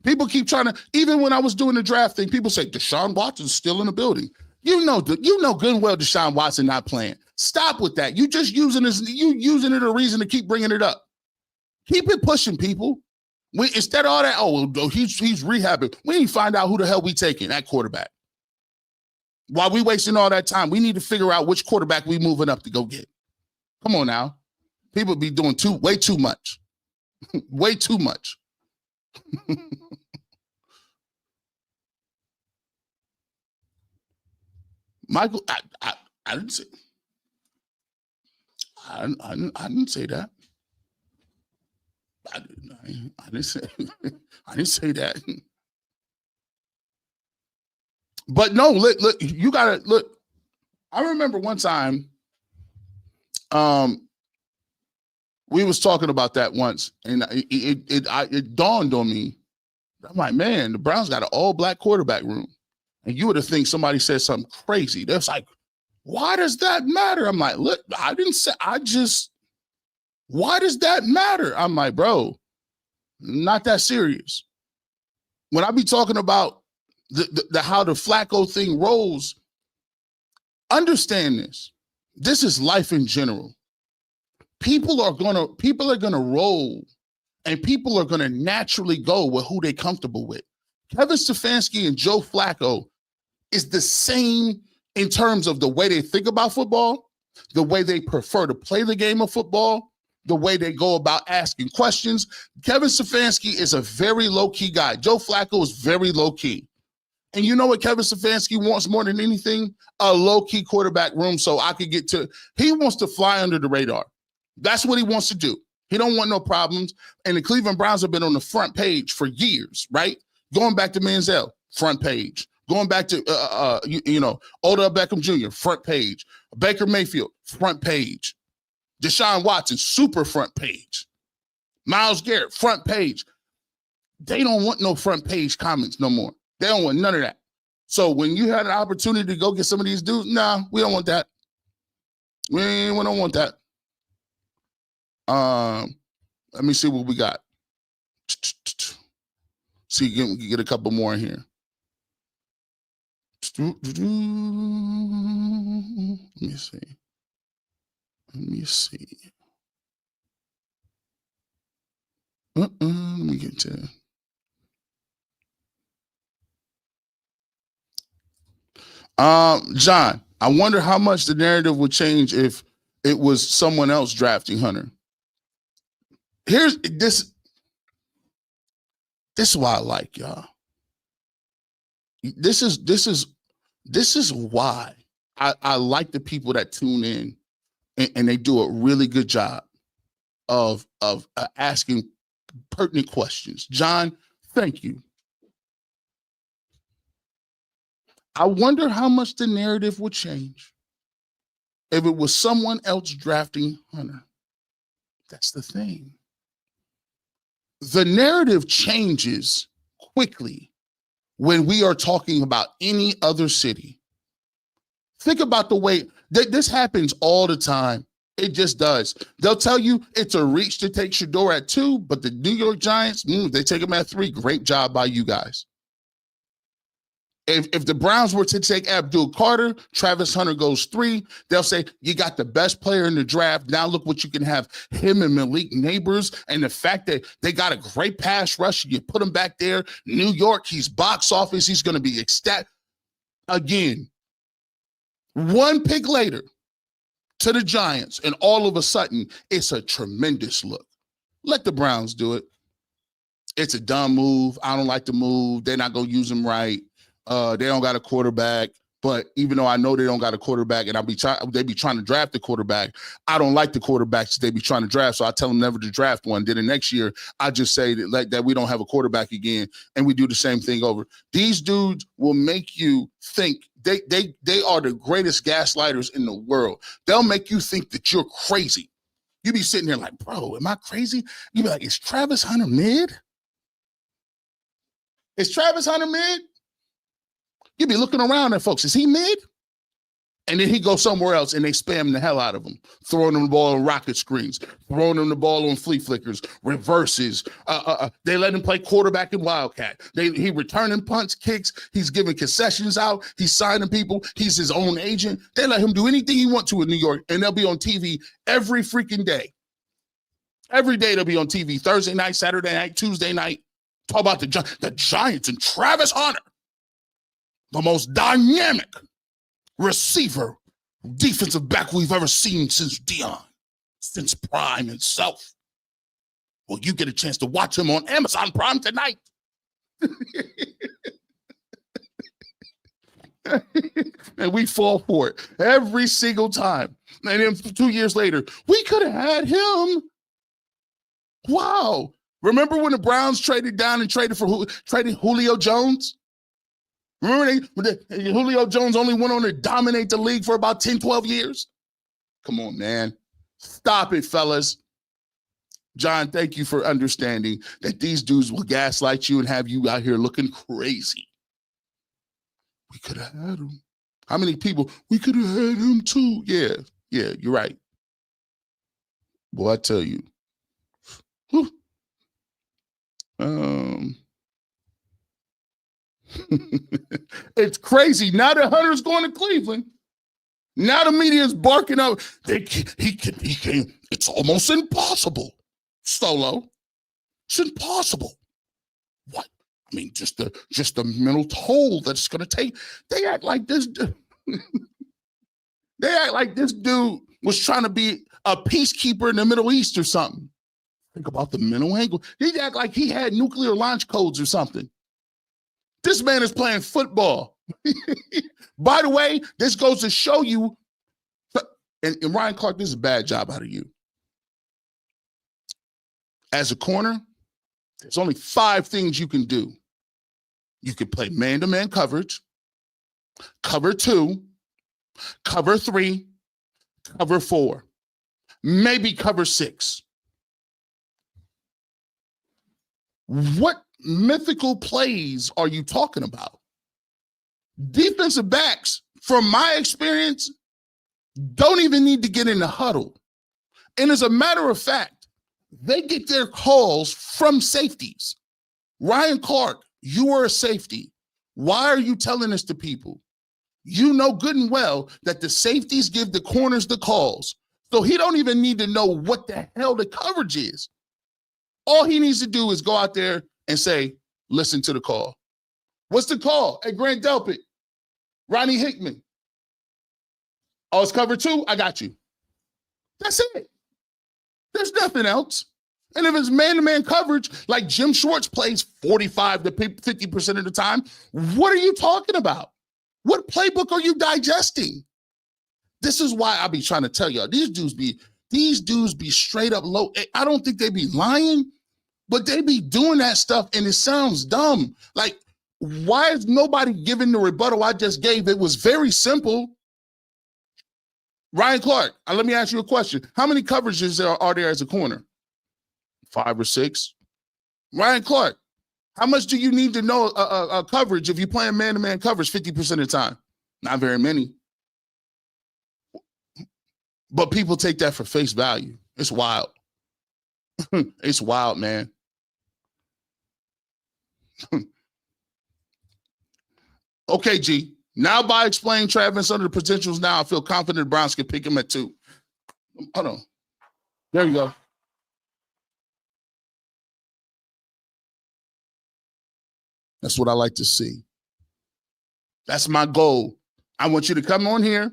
People keep trying to, even when I was doing the draft thing, people say, Deshaun Watson's still in the building. You know good and well Deshaun Watson not playing. Stop with that. You just using it a reason to keep bringing it up. Keep it pushing, people. Instead of all that, he's rehabbing. We need to find out who the hell we taking at quarterback. While we wasting all that time, we need to figure out which quarterback we moving up to go get. Come on now. People be doing way too much. Way too much. Michael, I didn't say. I didn't say that. I didn't say. I didn't say that. But no, look, you gotta look. I remember one time, we was talking about that once, and it dawned on me. I'm like, man, the Browns got an all-black quarterback room, and you would have think somebody said something crazy. That's like, why does that matter? I'm like, look, I didn't say. Why does that matter? I'm like, bro, not that serious. When I be talking about the how the Flacco thing rolls, understand this. This is life in general. People are gonna roll, and people are gonna naturally go with who they're comfortable with. Kevin Stefanski and Joe Flacco is the same in terms of the way they think about football, the way they prefer to play the game of football, the way they go about asking questions. Kevin Stefanski is a very low-key guy. Joe Flacco is very low-key. And you know what Kevin Stefanski wants more than anything? A low-key quarterback room so I could get to – he wants to fly under the radar. That's what he wants to do. He don't want no problems. And the Cleveland Browns have been on the front page for years, right? Going back to Manziel, front page. Going back to, Odell Beckham Jr., front page. Baker Mayfield, front page. Deshaun Watson, super front page. Myles Garrett, front page. They don't want no front page comments no more. They don't want none of that. So when you had an opportunity to go get some of these dudes, nah, we don't want that. We don't want that. Let me see what we got. See, you can get a couple more in here. Let me see. Let me get to John, I wonder how much the narrative would change if it was someone else drafting Hunter. Here's this. This is why I like y'all. This is why I like the people that tune in and they do a really good job of asking pertinent questions. John, thank you. I wonder how much the narrative would change if it was someone else drafting Hunter. That's the thing. The narrative changes quickly when we are talking about any other city. Think about the way that this happens all the time. It just does. They'll tell you it's a reach to take Shador at 2, but the New York Giants, they take him at 3. Great job by you guys. If the Browns were to take Abdul Carter, Travis Hunter goes 3, they'll say, you got the best player in the draft. Now look what you can have, him and Malik Neighbors. And the fact that they got a great pass rush, you put him back there. New York, he's box office. He's going to be ecstatic. Again, one pick later to the Giants, and all of a sudden, it's a tremendous look. Let the Browns do it. It's a dumb move. I don't like the move. They're not going to use him right. They don't got a quarterback, but even though I know they don't got a quarterback and they be trying to draft the quarterback, I don't like the quarterbacks they be trying to draft, so I tell them never to draft one. Then the next year, I just say that we don't have a quarterback again, and we do the same thing over. These dudes will make you think they are the greatest gaslighters in the world. They'll make you think that you're crazy. You be sitting there like, bro, am I crazy? You be like, is Travis Hunter mid? Is Travis Hunter mid? You be looking around at folks. Is he mid? And then he goes somewhere else and they spam the hell out of him, throwing him the ball on rocket screens, throwing him the ball on flea flickers, reverses. They let him play quarterback and wildcat. He returning punts, kicks. He's giving concessions out. He's signing people. He's his own agent. They let him do anything he wants to in New York, and they'll be on TV every freaking day. Every day they'll be on TV, Thursday night, Saturday night, Tuesday night. Talk about the Giants and Travis Hunter. The most dynamic receiver, defensive back we've ever seen since Dion, since Prime himself. Well, you get a chance to watch him on Amazon Prime tonight. And we fall for it every single time. And then 2 years later, we could have had him. Wow. Remember when the Browns traded down and traded Julio Jones? Remember Julio Jones only went on to dominate the league for about 10, 12 years? Come on, man. Stop it, fellas. John, thank you for understanding that these dudes will gaslight you and have you out here looking crazy. We could have had him. How many people? We could have had him too. Yeah, you're right. Boy, I tell you. Whew. It's crazy. Now that Hunter's going to Cleveland. Now the media is barking out. He can. It's almost impossible. Solo. It's impossible. What? I mean, just the mental toll that's going to take. They act like this. They act like this dude was trying to be a peacekeeper in the Middle East or something. Think about the mental angle. They act like he had nuclear launch codes or something. This man is playing football. By the way, this goes to show you, and Ryan Clark, this is a bad job out of you. As a corner, there's only 5 things you can do. You can play man-to-man coverage, cover 2, cover 3, cover 4, maybe cover 6. What mythical plays are you talking about? Defensive backs, from my experience, don't even need to get in the huddle. And as a matter of fact, they get their calls from safeties. Ryan Clark, you are a safety. Why are you telling this to people? You know good and well that the safeties give the corners the calls. So he don't even need to know what the hell the coverage is. All he needs to do is go out there and say, listen to the call. What's the call? Hey, Grant Delpit, Ronnie Hickman. Oh, it's cover 2? I got you. That's it. There's nothing else. And if it's man-to-man coverage, like Jim Schwartz plays 45 to 50% of the time, what are you talking about? What playbook are you digesting? This is why I be trying to tell y'all, these dudes be straight up low. I don't think they be lying, but they be doing that stuff, and it sounds dumb. Like, why is nobody giving the rebuttal I just gave? It was very simple. Ryan Clark, let me ask you a question. How many coverages are there as a corner? 5 or 6. Ryan Clark, how much do you need to know a coverage if you're playing man-to-man coverage 50% of the time? Not very many. But people take that for face value. It's wild. It's wild, man. Okay, G. Now by explaining Travis under the potentials now, I feel confident the Browns can pick him at 2. Hold on. There you go. That's what I like to see. That's my goal. I want you to come on here,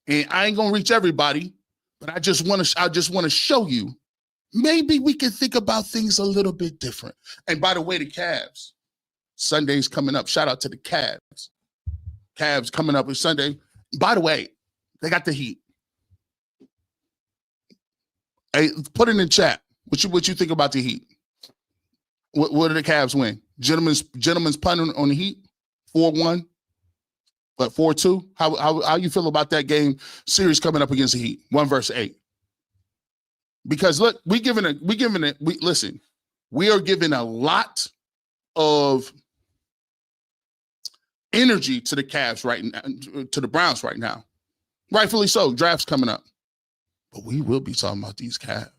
and I ain't gonna reach everybody, but I just want to show you maybe we can think about things a little bit different. And by the way, the Cavs, Sunday's coming up. Shout out to the Cavs. Cavs coming up on Sunday. By the way, they got the Heat. Hey, put it in the chat. What you think about the Heat? What do the Cavs win? Gentlemen's punt on the Heat, 4-1, but 4-2. How you feel about that game series coming up against the Heat, 1 versus 8? Because look, we are giving a lot of energy to the Cavs right now, to the Browns right now. Rightfully so. Draft's coming up, but we will be talking about these Cavs.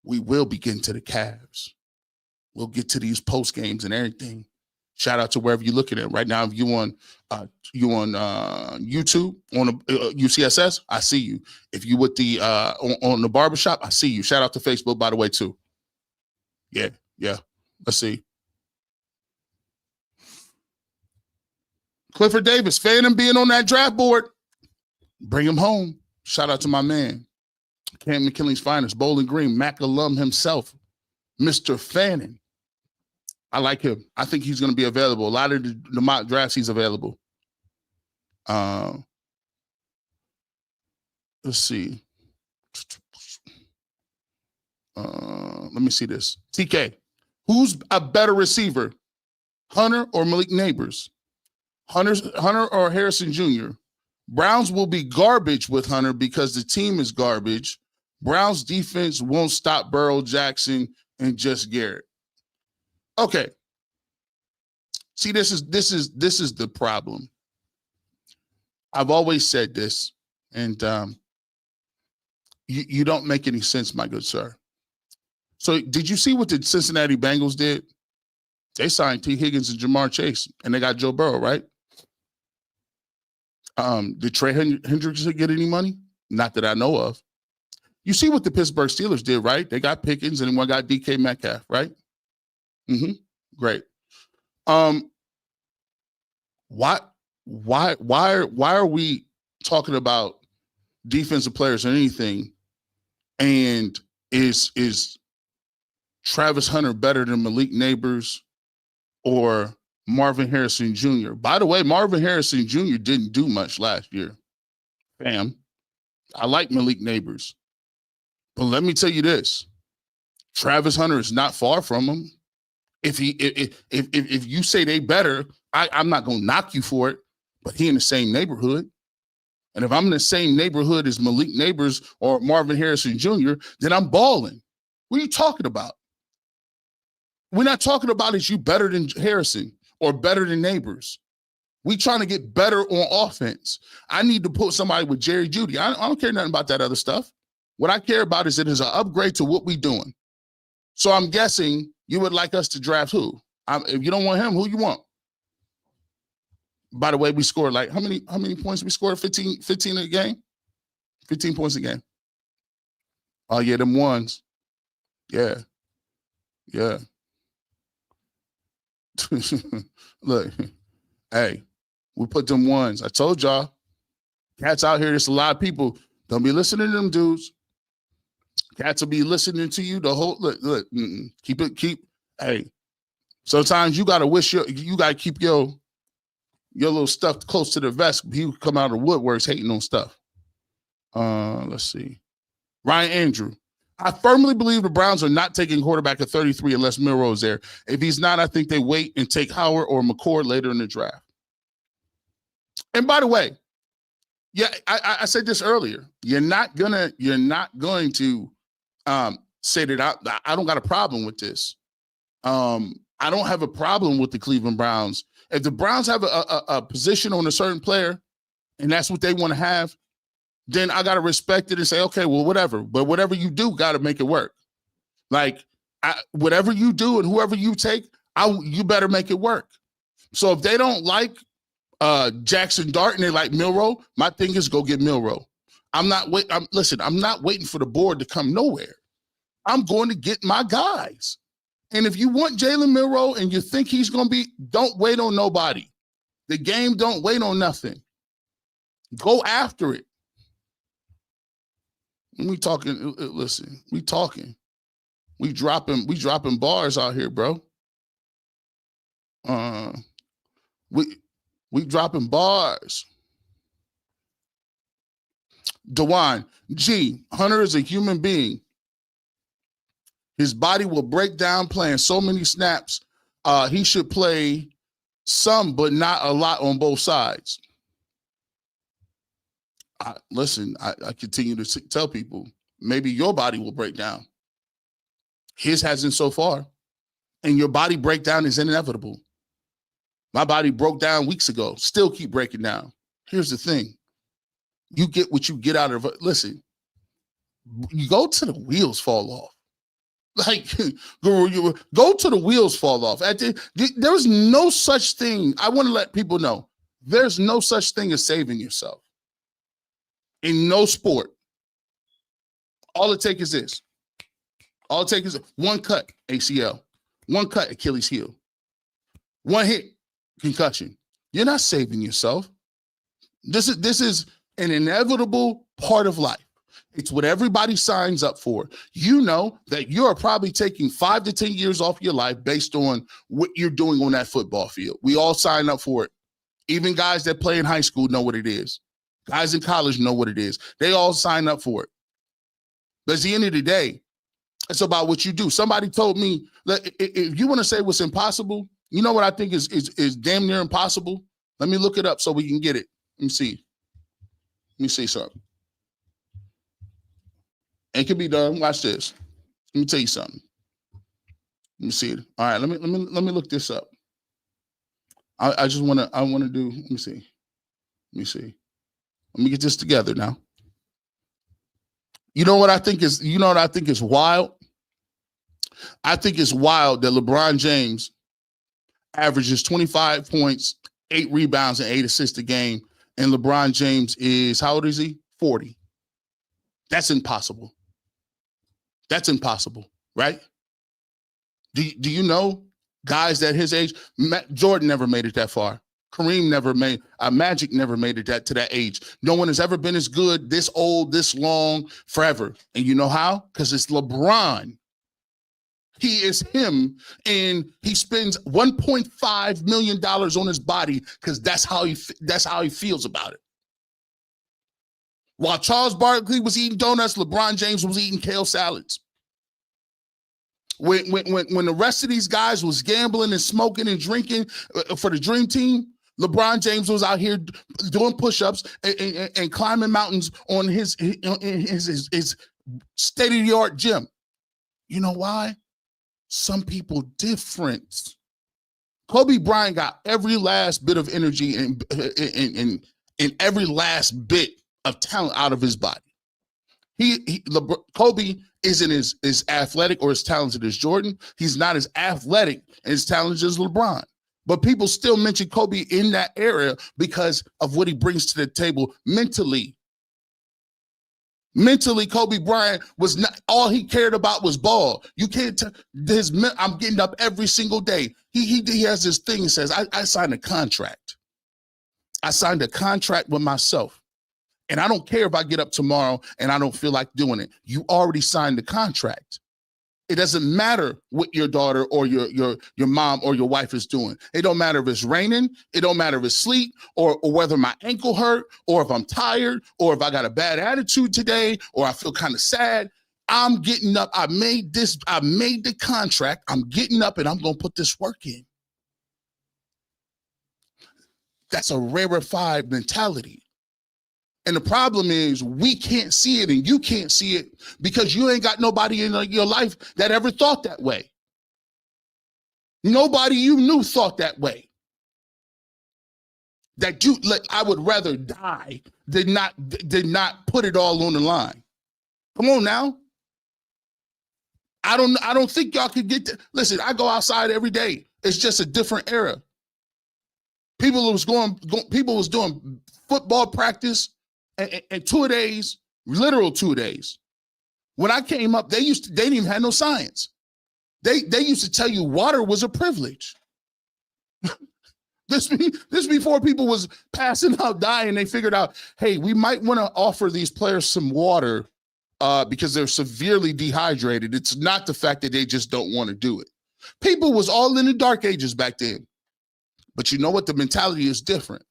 We will be getting to the Cavs. We'll get to these post games and everything. Shout out to wherever you're looking at right now. If you on YouTube on UCSS, I see you. If you with the on the barbershop, I see you. Shout out to Facebook, by the way, too. Yeah. Let's see. Clifford Davis, fan him being on that draft board. Bring him home. Shout out to my man. Cam McKinley's finest, Bowling Green, Mac alum himself, Mr. Fannin. I like him. I think he's going to be available. A lot of the mock drafts, he's available. Let's see. Let me see this. TK, who's a better receiver, Hunter or Malik Neighbors? Hunter or Harrison Jr.? Browns will be garbage with Hunter because the team is garbage. Browns defense won't stop Burrow, Jackson, and just Garrett. Okay. See, this is the problem. I've always said this, and you don't make any sense, my good sir. So did you see what the Cincinnati Bengals did? They signed T. Higgins and Jamar Chase, and they got Joe Burrow, right? Did Trey Hendricks get any money? Not that I know of. You see what the Pittsburgh Steelers did, right? They got Pickens and one got DK Metcalf, right? Great. Why are we talking about defensive players or anything? And is Travis Hunter better than Malik Neighbors or Marvin Harrison Jr.? By the way, Marvin Harrison Jr. didn't do much last year. Fam, I like Malik Neighbors. But let me tell you this. Travis Hunter is not far from him. If you say they better, I'm not going to knock you for it, but he in the same neighborhood. And if I'm in the same neighborhood as Malik Neighbors or Marvin Harrison Jr., then I'm balling. What are you talking about? We're not talking about is you better than Harrison or better than Neighbors. We trying to get better on offense. I need to put somebody with Jerry Jeudy. I don't care nothing about that other stuff. What I care about is it is an upgrade to what we doing. So I'm guessing you would like us to draft who? If you don't want him, who you want? By the way, we scored like how many points we scored? 15 a game? 15 points a game. Oh, yeah, them ones. Yeah. Yeah. Look, hey, we put them ones. I told y'all, cats out here, there's a lot of people. Don't be listening to them dudes. Cats will be listening to you the whole look. Hey, sometimes you gotta you gotta keep your little stuff close to the vest. He come out of the woodworks hating on stuff. Let's see. Ryan Andrew. I firmly believe the Browns are not taking quarterback at 33 unless Milroe is there. If he's not, I think they wait and take Howard or McCord later in the draft. And by the way, yeah, I said this earlier. You're not going to say that I don't got a problem with this. I don't have a problem with the Cleveland Browns. If the Browns have a position on a certain player and that's what they want to have, then I got to respect it and say, okay, well, whatever. But whatever you do, got to make it work. Like, whatever you do and whoever you take, you better make it work. So if they don't like Jackson Dart and they like Milroe, my thing is go get Milroe. I'm not waiting for the board to come nowhere. I'm going to get my guys. And if you want Jalen Milroe and you think he's going to be, don't wait on nobody. The game don't wait on nothing. Go after it. We talking, listen, we talking. We dropping bars out here, bro. We dropping bars. DeWine, Hunter is a human being. His body will break down playing so many snaps. He should play some, but not a lot on both sides. I continue to tell people, maybe your body will break down. His hasn't so far. And your body breakdown is inevitable. My body broke down weeks ago. Still keep breaking down. Here's the thing. You get what you get out of it. Listen, you go to the wheels fall off. Like, go to the wheels fall off. There's no such thing. I want to let people know. There's no such thing as saving yourself. In no sport. All it takes is this. All it takes is one cut, ACL. One cut, Achilles heel. One hit, concussion. You're not saving yourself. This is an inevitable part of life. It's what everybody signs up for. You know that you're probably taking 5 to 10 years off your life based on what you're doing on that football field. We all sign up for it. Even guys that play in high school know what it is. Guys in college know what it is. They all sign up for it. But at the end of the day, it's about what you do. Somebody told me that if you want to say what's impossible, you know what I think is damn near impossible? Let me look it up so we can get it. Let me see. Let me see something. It can be done. Watch this. Let me tell you something. Let me see it. All right, let me look this up. I want to do, let me see. Let me get this together now. You know what I think is wild? I think it's wild that LeBron James averages 25 points, 8 rebounds, and 8 assists a game. And LeBron James is, how old is he? 40. That's impossible. That's impossible, right? Do you know guys that his age? Jordan never made it that far. Kareem never made, Magic never made it to that age. No one has ever been as good, this old, this long, forever. And you know how? Because it's LeBron. He is him, and he spends $1.5 million on his body because that's how he feels about it. While Charles Barkley was eating donuts, LeBron James was eating kale salads. When the rest of these guys was gambling and smoking and drinking for the dream team, LeBron James was out here doing push-ups and climbing mountains on his state-of-the-art gym. You know why? Some people different. Kobe Bryant got every last bit of energy and every last bit of talent out of his body. Kobe isn't as athletic or as talented as Jordan. He's not as athletic and as talented as LeBron. But people still mention Kobe in that area because of what he brings to the table mentally. Mentally, Kobe Bryant was not, all he cared about was ball. You can't I'm getting up every single day. He has this thing that says, I signed a contract. I signed a contract with myself. And I don't care if I get up tomorrow and I don't feel like doing it. You already signed the contract. It doesn't matter what your daughter or your mom or your wife is doing. It don't matter if it's raining. It don't matter if it's sleet or whether my ankle hurt or if I'm tired or if I got a bad attitude today or I feel kind of sad. I'm getting up. I made the contract. I'm getting up and I'm going to put this work in. That's a rarefied mentality. And the problem is we can't see it and you can't see it because you ain't got nobody in your life that ever thought that way. Nobody you knew thought that way. That you like, I would rather die than not put it all on the line. Come on now. I don't think y'all could get listen, I go outside every day. It's just a different era. People was doing football practice and 2 days, literal 2 days. When I came up, they didn't even have no science. They used to tell you water was a privilege. This before people was passing out, dying. They figured out, hey, we might want to offer these players some water because they're severely dehydrated. It's not the fact that they just don't want to do it. People was all in the dark ages back then. But you know what? The mentality is different.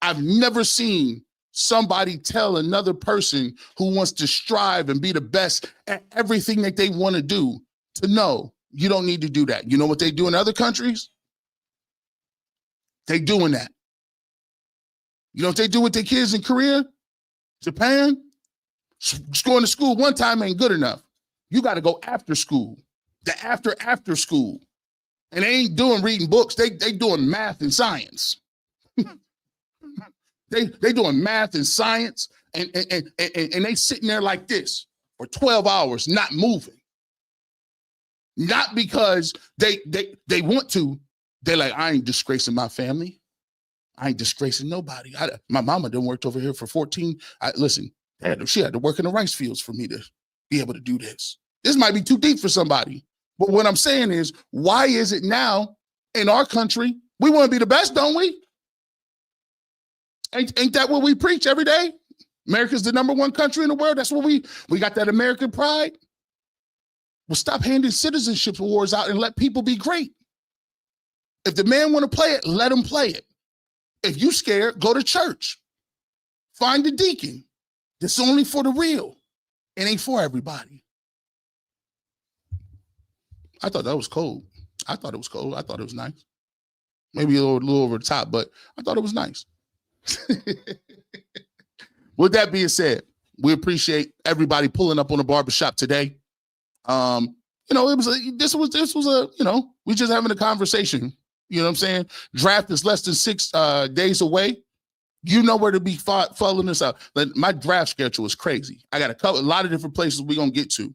I've never seen somebody tell another person who wants to strive and be the best at everything that they want to do to know you don't need to do that. You know what they do in other countries? They doing that. You know what they do with their kids in Korea, Japan? Just going to school one time ain't good enough. You got to go after school, the after school. And they ain't doing reading books. They doing math and science. They doing math and science, and they sitting there like this for 12 hours, not moving. Not because they want to. They're like, I ain't disgracing my family. I ain't disgracing nobody. My mama done worked over here for 14. Listen, she had to work in the rice fields for me to be able to do this. This might be too deep for somebody. But what I'm saying is, why is it now in our country, we want to be the best, don't we? Ain't that what we preach every day? America's the #1 country in the world. That's what we got, that American pride. Well, stop handing citizenship awards out and let people be great. If the man want to play it, let him play it. If you scared, go to church. Find a deacon. This is only for the real. It ain't for everybody. I thought that was cold. I thought it was nice. Maybe a little over the top, but I thought it was nice. With that being said, we appreciate everybody pulling up on the barbershop today. This was a, we just having a conversation. You know what I'm saying? Draft is less than 6 days away. You know where to be following this out. But my draft schedule is crazy. I got a lot of different places we're going to get to.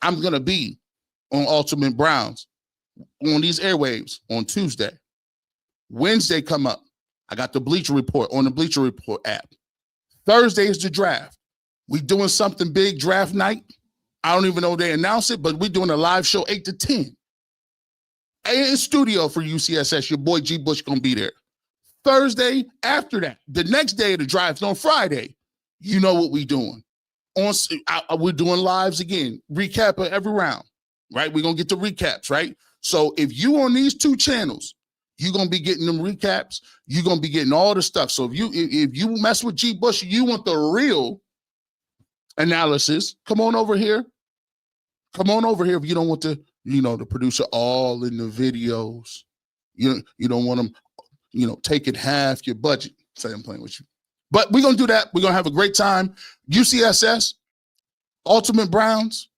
I'm going to be on Ultimate Browns on these airwaves on Tuesday. Wednesday come up. I got the Bleacher Report on the Bleacher Report app. Thursday is the draft. We doing something big draft night. I don't even know if they announce it, but we're doing a live show 8 to 10. In studio for UCSS. Your boy G. Bush going to be there. Thursday after that, the next day of the draft on Friday, you know what we doing. We're doing lives again. Recap of every round, right? We're going to get the recaps, right? So if you on these 2 channels, you're going to be getting them recaps. You're going to be getting all the stuff. So if you mess with G. Bush, you want the real analysis, come on over here. Come on over here if you don't want the producer all in the videos. You don't want them, taking half your budget. Say I'm playing with you. But we're going to do that. We're going to have a great time. UCSS, Ultimate Browns,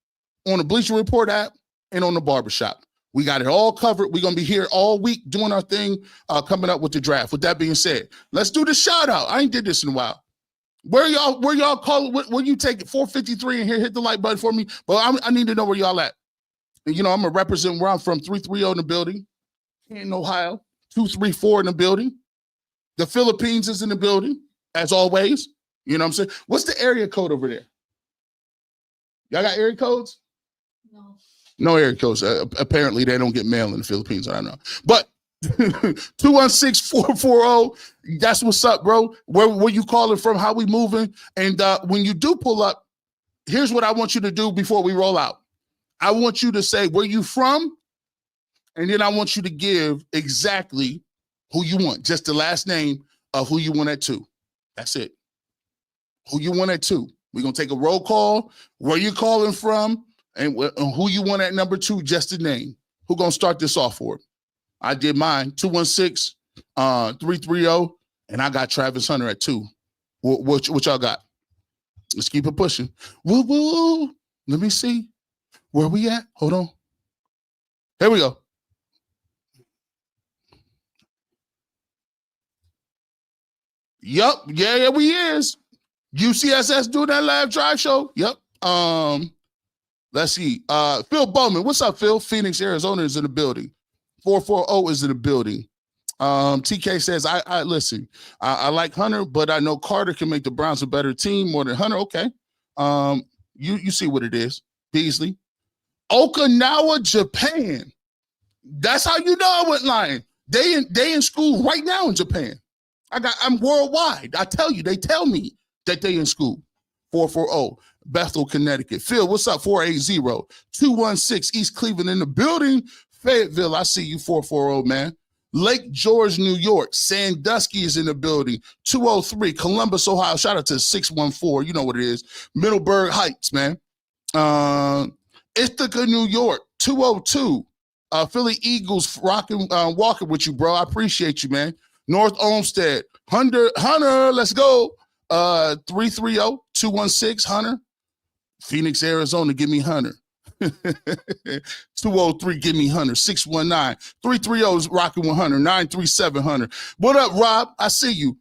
on the Bleacher Report app, and on the barbershop. We got it all covered. We're going to be here all week doing our thing, coming up with the draft. With that being said, let's do the shout out. I ain't did this in a while. Where y'all call it? Where you take it? 453 in here. Hit the like button for me. But I need to know where y'all at. I'm going to represent where I'm from. 330 in the building. In Ohio. 234 in the building. The Philippines is in the building, as always. You know what I'm saying? What's the area code over there? Y'all got area codes? No area codes. Apparently, they don't get mail in the Philippines. I don't know. But 216-440. That's what's up, bro. Where you calling from? How we moving? And when you do pull up, here's what I want you to do before we roll out. I want you to say where you from, and then I want you to give exactly who you want. Just the last name of who you want at 2. That's it. Who you want at 2. We're going to take a roll call, where you calling from, and who you want at number 2, just the name. Who going to start this off for? I did mine, 216-330, and I got Travis Hunter at 2. What y'all got? Let's keep it pushing. Woo. Let me see. Where we at? Hold on. Here we go. Yup. Yeah, we is. UCSS doing that live drive show. Yep. Let's see. Phil Bowman. What's up, Phil? Phoenix, Arizona is in the building. 440 is in the building. TK says, I listen. I like Hunter, but I know Carter can make the Browns a better team more than Hunter. Okay. You see what it is. Beasley. Okinawa, Japan. That's how you know I wasn't lying. They in school right now in Japan. I'm worldwide. I tell you, they tell me that they in school. 440, Bethel, Connecticut. Phil, what's up? 480, 216 East Cleveland in the building. Fayetteville, I see you. 440, man. Lake George, New York. Sandusky is in the building. 203 Columbus, Ohio. Shout out to 614. You know what it is. Middleburg Heights, man. Ithaca, New York. 202. Philly Eagles walking with you, bro. I appreciate you, man. North Olmsted. Hunter, let's go. 330-216, Hunter. Phoenix, Arizona, give me Hunter. 203, give me Hunter. 619-330 is rocking with Hunter. 937 Hunter. What up, Rob? I see you.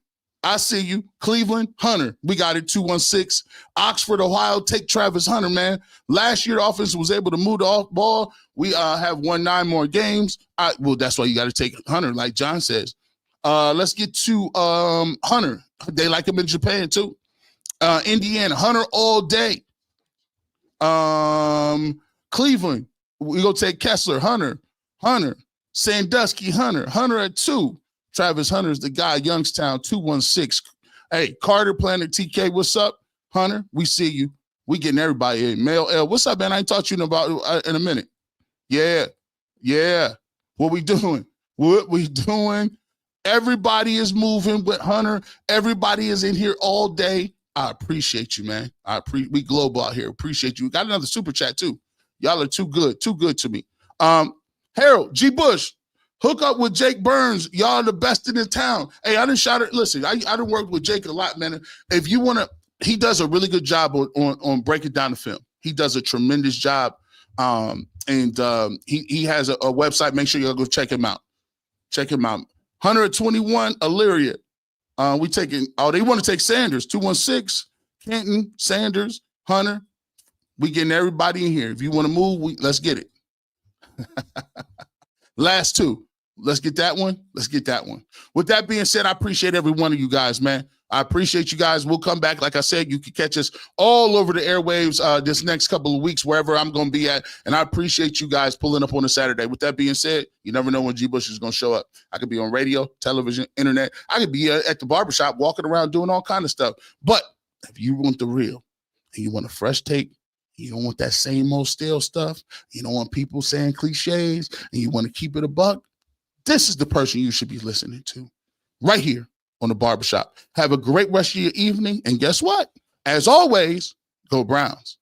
Cleveland, Hunter. We got it. 216. Oxford, Ohio. Take Travis Hunter, man. Last year, the offense was able to move the off ball. We have won 9 more games. Well, that's why you got to take Hunter, like John says. Let's get to Hunter. They like him in Japan, too. Indiana, Hunter all day. Cleveland, we go take Kessler, Hunter. Sandusky, Hunter at 2. Travis Hunter's the guy. Youngstown, 216. Hey, Carter, Planet TK, what's up? Hunter, we see you. We getting everybody in. Mel L, what's up, man? I ain't talked to you about in a minute. Yeah. What we doing? Everybody is moving with Hunter. Everybody is in here all day. I appreciate you, man. We global out here. Appreciate you. Got another super chat too. Y'all are too good to me. Harold G. Bush, hook up with Jake Burns. Y'all are the best in the town. Hey, I didn't shout it. Listen, I done worked with Jake a lot, man. If you want to, he does a really good job on breaking down the film. He does a tremendous job. He has a website. Make sure y'all go check him out. Check him out. 121 Illyria. We taking, they want to take Sanders. 216, Kenton, Sanders, Hunter. We getting everybody in here. If you want to move, let's get it. Last two. Let's get that one. With that being said, I appreciate every one of you guys, man. I appreciate you guys. We'll come back. Like I said, you can catch us all over the airwaves this next couple of weeks, wherever I'm going to be at. And I appreciate you guys pulling up on a Saturday. With that being said, you never know when G. Bush is going to show up. I could be on radio, television, internet. I could be at the barbershop walking around doing all kind of stuff. But if you want the real and you want a fresh take, you don't want that same old stale stuff, you don't want people saying cliches, and you want to keep it a buck, this is the person you should be listening to right here on the barbershop. Have a great rest of your evening. And guess what? As always, go Browns.